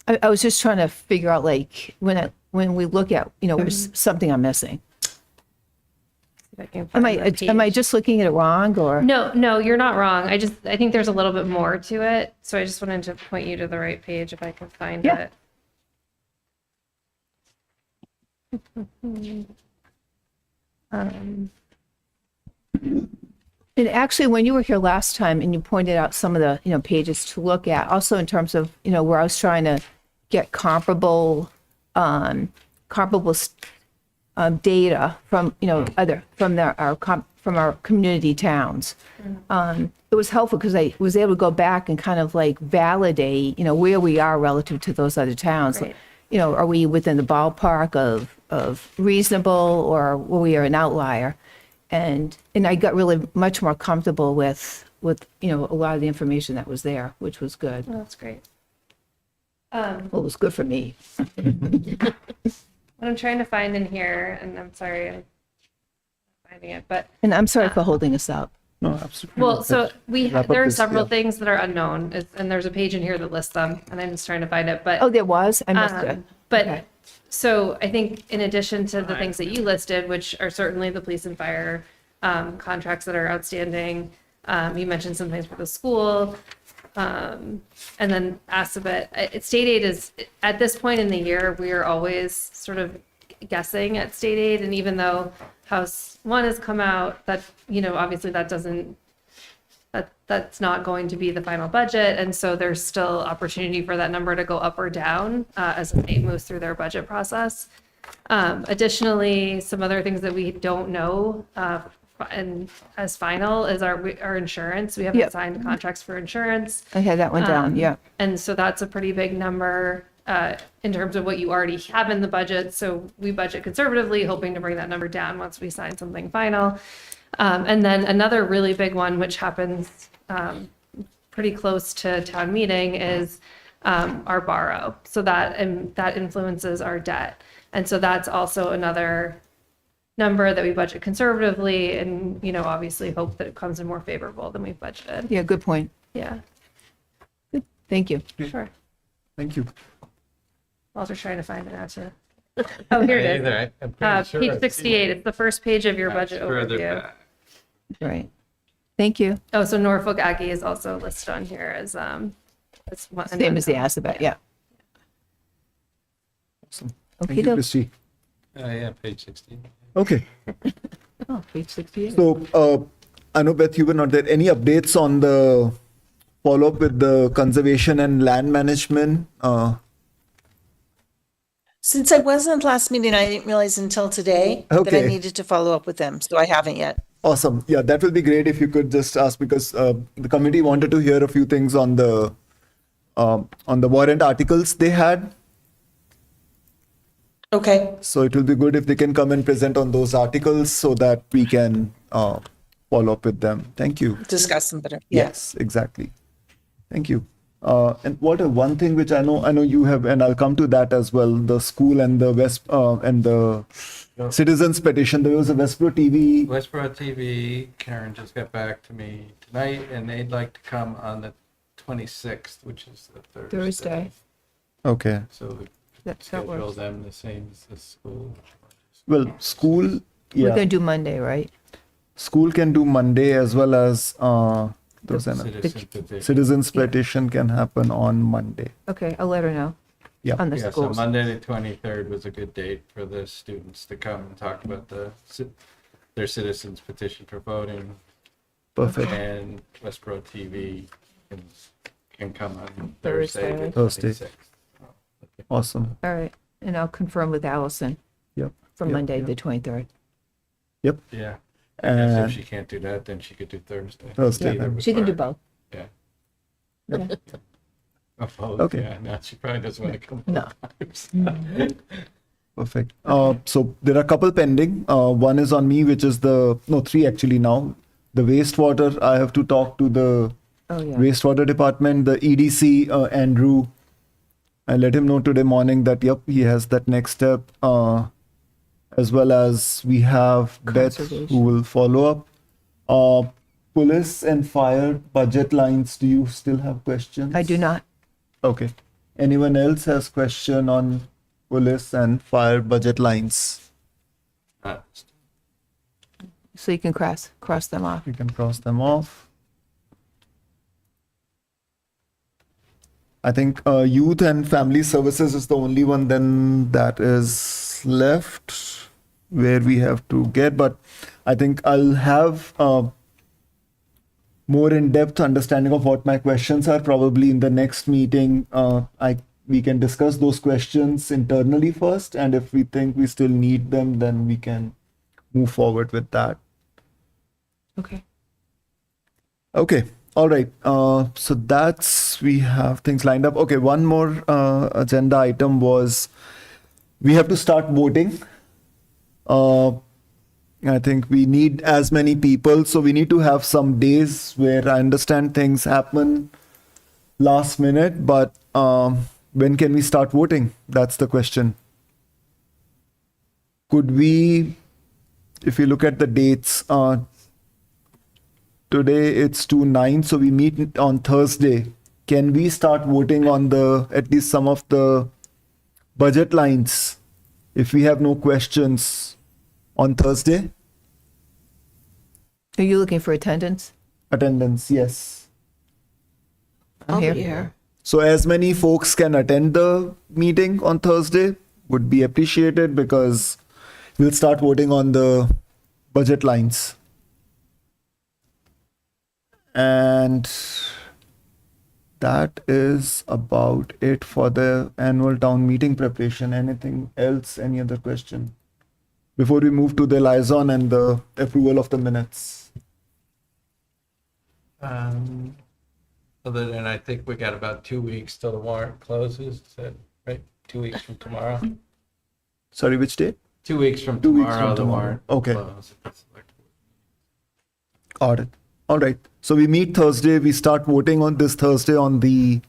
I was just trying to figure out, like, when we look at, there's something I'm missing. If I can Am find that I page. just looking at it wrong, or? No, you're not wrong. I think there's a little bit more to it. So I just wanted to point you to the right page if I can find Yeah. it. And actually, when you were here last time and you pointed out some of the, pages to look at, also in terms of, where I was trying to get comparable data from, from our community towns. It was helpful because I was able to go back and kind of like validate, where we are relative to those other towns. Right. Are we within the ballpark of reasonable, or were we an outlier? And I got really much more comfortable with a lot of the information that was there, which was good. Oh, that's great. Well, it was good for me. What I'm trying to find in here, and I'm sorry, I'm not finding it, but And I'm sorry for holding us up. No, absolutely. well, so Wrap up there are this, several yeah. things that are unknown, and there's a page in here that lists them, and I'm just trying to find it. But Oh, there was? I missed it. But Okay. so I think in addition to the things that you listed, which are certainly the police and fire contracts that are outstanding, you mentioned some things for the school, and then asked a bit. State aid is, at this point in the year, we are always sort of guessing at state aid, and even though House 1 has come out, that obviously that doesn't. That's not going to be the final budget, and so there's still opportunity for that number to go up or down as the state moves through their budget process. Additionally, some other things that we don't know and as final is our insurance. We haven't Yep. signed contracts for insurance, Okay, that went down, yeah. and so that's a pretty big number in terms of what you already have in the budget. So we budget conservatively, hoping to bring that number down once we sign something final. And then another really big one, which happens pretty close to town meeting, is our borrow. So that influences our debt. And so that's also another number that we budget conservatively and, obviously hope that it comes in more favorable than we've budgeted. Yeah, good point. Yeah, Thank you. sure. Thank you. Walter's trying to find it now too. Oh, here it is. I'm pretty sure Page I've 68. It's the first page of your seen it. budget Further overview. back. Right. Thank you. Oh, so Norfolk Aggie is also listed on here as one. Same as the Assabet, yeah. Awesome. Okay, Thank you, Christy. Yeah, page 16. Okay. Oh, page 68. So, I know, Beth, you were not there. Any updates on the follow-up with the conservation and land management? Since I wasn't last meeting, I didn't realize until today that I Okay. needed to follow up with them, so I haven't yet. Awesome. Yeah, that will be great if you could just ask, because the committee wanted to hear a few things on the warrant articles they had. Okay, So it will be good if they can come and present on those articles so that we can follow up with them. Thank you. discuss them better. Yeah. Yes, exactly. Thank you. And Walter, one thing which I know you have, and I'll come to that as well. The school and the and the citizens petition. There was a Westborough TV. Westborough TV, Karen just got back to me tonight, and they'd like to come on the 26th, which is the Thursday. Okay. So we That schedule works. them the same as the school. Well, school. We're Yeah. going to do Monday, right? School can do Monday as well as those Citizen petition. citizens petition can happen on Monday. Okay, I'll let her know. Yeah. On the Yeah, so schools. Monday the 23rd was a good date for the students to come and talk about their citizens petition for voting. Perfect. And Westborough TV can come on Thursday. Thursday the Thursday. 26th. Awesome. All right, and I'll confirm with Allison Yep. for Yep, Monday, yep. the 23rd. Yep. Yeah. I guess And if she can't do that, then she could do Thursday. Thursday, Either then. would She can do work. both. Yeah. Okay. Oh, both, Okay. yeah, no, she probably doesn't want to come. No. both times. Perfect. So there are a couple pending. One is on me, which is three actually now. The wastewater, I have to talk to the Oh, yeah. wastewater department, the EDC, Andrew. I let him know today morning that, yep, he has that next step. As well as we have Beth, who Conservation. will follow up. Uh, Police and fire budget lines, do you still have questions? I do not. Okay. Anyone else has question on police and fire budget lines? So you can cross them off. You can cross them off. I think youth and family services is the only one then that is left where we have to get, but I think I'll have more in-depth understanding of what my questions are probably in the next meeting. We can discuss those questions internally first, and if we think we still need them, then we can move forward with that. Okay. Okay. All right. So we have things lined up. Okay. One more agenda item was we have to start voting. I think we need as many people. So we need to have some days where I understand things happen last minute, but when can we start voting? That's the question. Could we, if you look at the dates, today it's 2/9, so we meet on Thursday. Can we start voting on at least some of the budget lines if we have no questions on Thursday? Are you looking for attendance? Attendance, yes. I'm here. So as many folks can attend the meeting on Thursday would be appreciated because we'll start voting on the budget lines. And that is about it for the annual town meeting preparation. Anything else? Any other question? Before we move to the liaison and the approval of the minutes. Other than I think we got about 2 weeks till the warrant closes. Is that right? 2 weeks from tomorrow? Sorry, which date? 2 weeks from 2 weeks tomorrow, from the tomorrow. warrant. Okay. closes. Got it. All right. So we meet Thursday. We start voting on this Thursday on the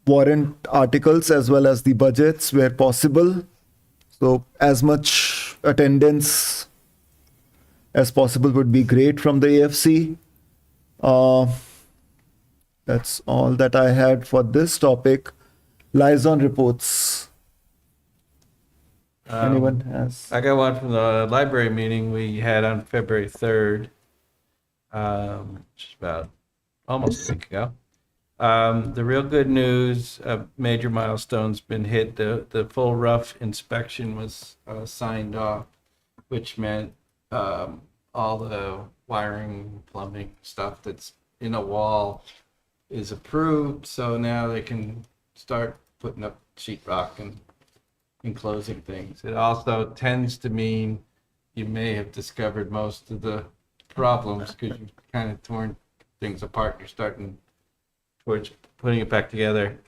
warrant articles as well as the budgets where possible. So as much attendance as possible would be great from the AFC. That's all that I had for this topic. Liaison reports. Anyone has? I got one from the library meeting we had on February 3rd, which is about almost a week ago. The real good news, a major milestone's been hit. The full rough inspection was signed off, which meant all the wiring, plumbing stuff that's in a wall is approved. So now they can start putting up sheetrock and enclosing things. It also tends to mean you may have discovered most of the problems because you've kind of torn things apart. You're starting towards putting it back together.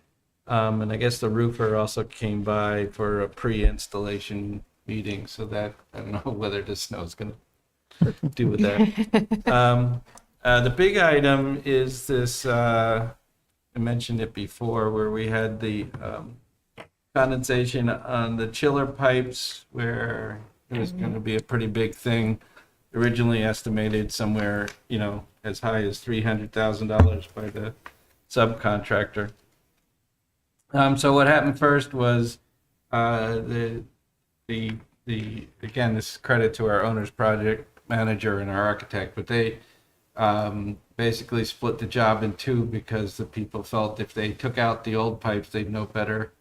And I guess the roofer also came by for a pre-installation meeting, so that I don't know whether the snow's going to do with that. The big item is this, I mentioned it before, where we had the condensation on the chiller pipes, where it was going to be a pretty big thing. Originally estimated somewhere, as high as $300,000 by the subcontractor. So what happened first was again, this is credit to our owner's project manager and our architect, but they basically split the job in two because the people felt if they took out the old pipes, they'd know better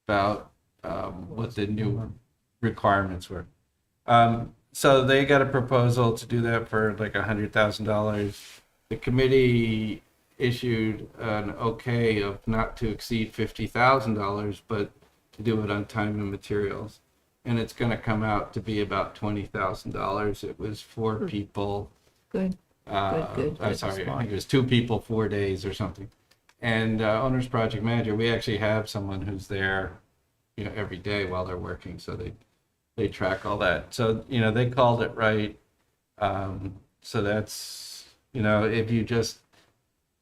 about what the new requirements were. So they got a proposal to do that for like $100,000. The committee issued an okay of not to exceed $50,000, but to do it on time and materials. And it's going to come out to be about $20,000. It was 4 people. Good. Good. I'm sorry, I think it was 2 people, 4 days or something. And owner's project manager, we actually have someone who's there, every day while they're working. So they track all that. So, they called it right. So that's, if you just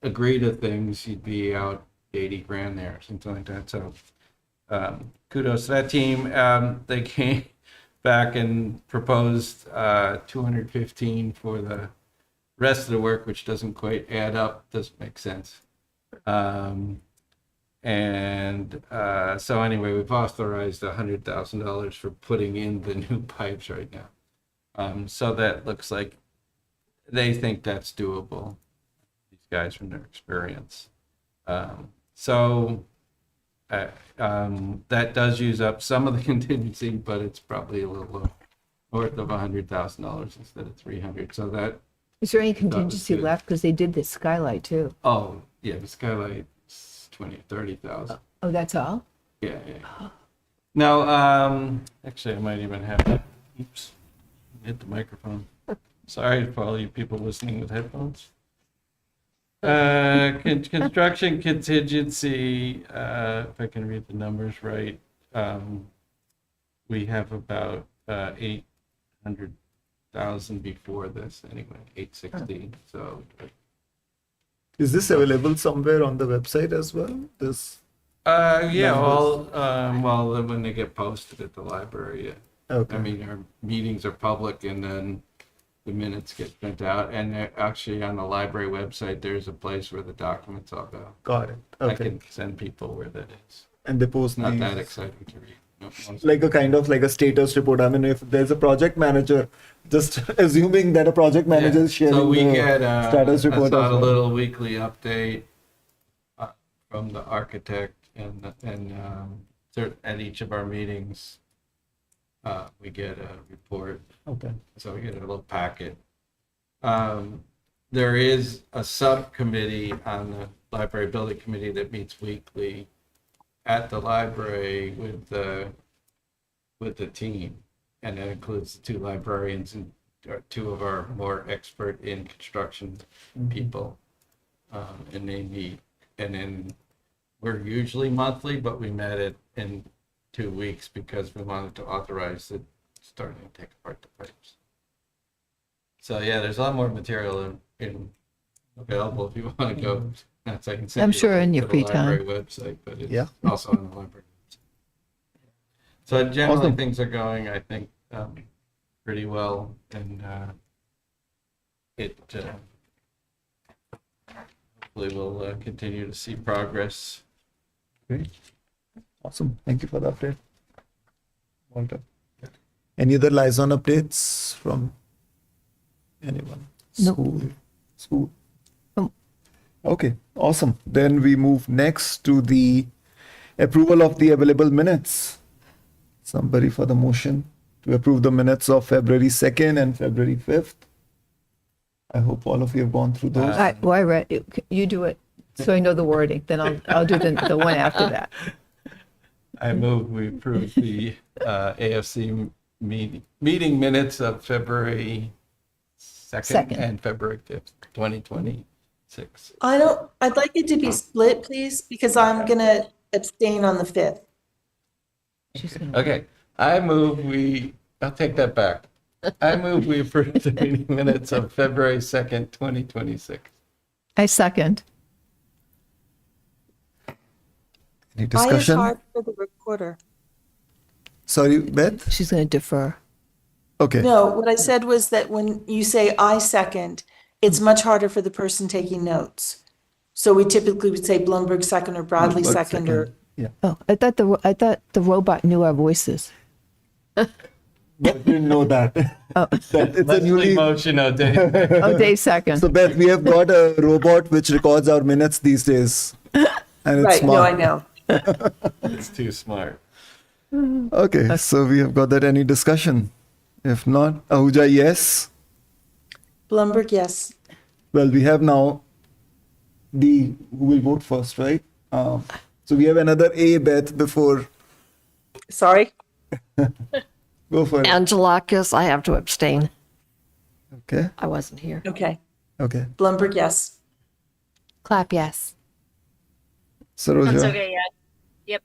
agree to things, you'd be out 80 grand there, something like that. So kudos to that team. They came back and proposed 215 for the rest of the work, which doesn't quite add up, doesn't make sense. So anyway, we've authorized $100,000 for putting in the new pipes right now. So that looks like they think that's doable, these guys from their experience. That does use up some of the contingency, but it's probably a little north of $100,000 instead of 300. So that, Is there any contingency good. left? Because they did the skylight too. oh yeah, the skylight's 20 or 30,000. Oh, that's all? Yeah, yeah. No, actually, I might even have to, oops, hit the microphone. Sorry for all you people listening with headphones. Construction contingency, if I can read the numbers right, we have about 800,000 before this anyway, 860. So, Is this available somewhere on the website as well? This, yeah, Numbers. well, when they get posted at the library, yeah. okay. I mean, our meetings are public and then the minutes get sent out. And they're actually on the library website, there's a place where the documents all go. Got it. I Okay. can send people where that is. And they post Not these, that exciting to read. No, honestly. like a kind of like a status report. I mean, if there's a project manager, just assuming that a project manager is sharing So we the get status I report. thought as a well. little weekly update from the architect and at each of our meetings, we get a report. Okay. So we get a little packet. There is a subcommittee on the library building committee that meets weekly at the library with the team, and that includes the two librarians and two of our more expert in construction people, and they meet, and then we're usually monthly, but we met it in 2 weeks because we wanted to authorize it starting to take apart the pipes. So yeah, there's a lot more material in available if you want to go. Not saying I'm sure in your to the free time. library website, but it's Yeah. also on the library website. So generally Awesome. things are going, I think, pretty well, and hopefully we'll continue to see progress. Great. Awesome. Thank you for the update, Walter. Any other liaison updates from anyone? Nope. School. Nope. Okay, awesome. Then we move next to the approval of the available minutes. Somebody for the motion to approve the minutes of February 2nd and February 5th. I hope all of you have gone through those. I read it. You do it so I know the wording. Then I'll do the one after that. I move we approve the AFC meeting minutes of February 2nd Second. and February 5th, 2026. I'd like it to be split, please, because I'm gonna abstain on the 5th. She's gonna- Okay, I'll take that back. I move we approve the meeting minutes of February 2nd, 2026. I second. Any I is discussion? hard for the recorder. Sorry, Beth? She's going to defer. Okay. No, what I said was that when you say I second, it's much harder for the person taking notes. So we typically would say Blumberg second or Bradley Blumberg second or, Yeah. Oh, I thought the robot knew our voices. Beth didn't know that. It's a Leslie newly. motion, Dave. Oh, Dave second. So Beth, we have got a robot which records our minutes these days, and it's right, no, I smart. know. It's too smart. Okay, so we have got that. Any discussion? If not, Ahuja, yes. Blumberg, yes. Well, we have now the who will vote first, right? So we have another A, Beth, before. Sorry. Go for it. Angelakis, I have to abstain. Okay. I wasn't here. Okay. Okay. Blumberg, yes. Clap yes. Saroja. Hansoga, yes. Yep.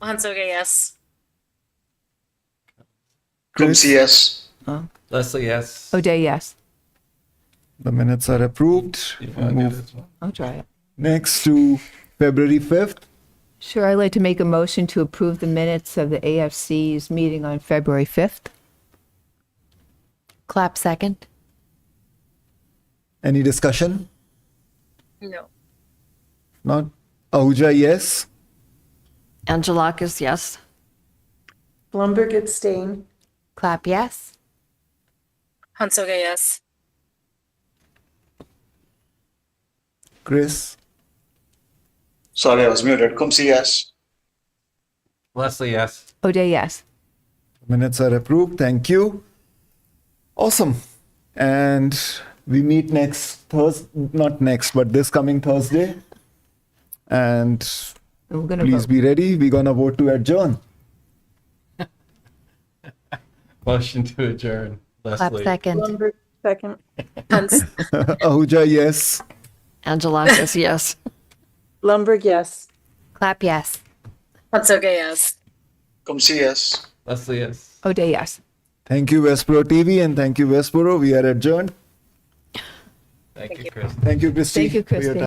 Hansoga, yes. Chris, yes. Leslie, yes. O'Day, yes. the minutes are approved. You We'll want to do move this one? I'll try it. next to February 5th. Sure, I'd like to make a motion to approve the minutes of the AFC's meeting on February 5th. Clap second. Any discussion? No. Not? Ahuja, yes. Angelakis, yes. Blumberg abstain. Clap yes. Hansoga, yes. Chris? Sorry, I was muted. Kumsi, yes. Leslie, yes. O'Day, yes. Minutes are approved. Thank you. Awesome. And we meet next Thursday, not next, but this coming Thursday. And And we're going to please vote. be ready. We're going to vote to adjourn. Motion to adjourn. Clap Leslie. second. Blumberg, second. Hans, Ahuja, yes. Angelakis, yes. Blumberg, yes. Clap yes. Hansoga, yes. Kumsi, yes. Leslie, yes. O'Day, yes. Thank you, Westborough TV, and thank you, Westborough. We are adjourned. Thank you, Chris. Thank you, Christy. Thank you, for your Christy. time.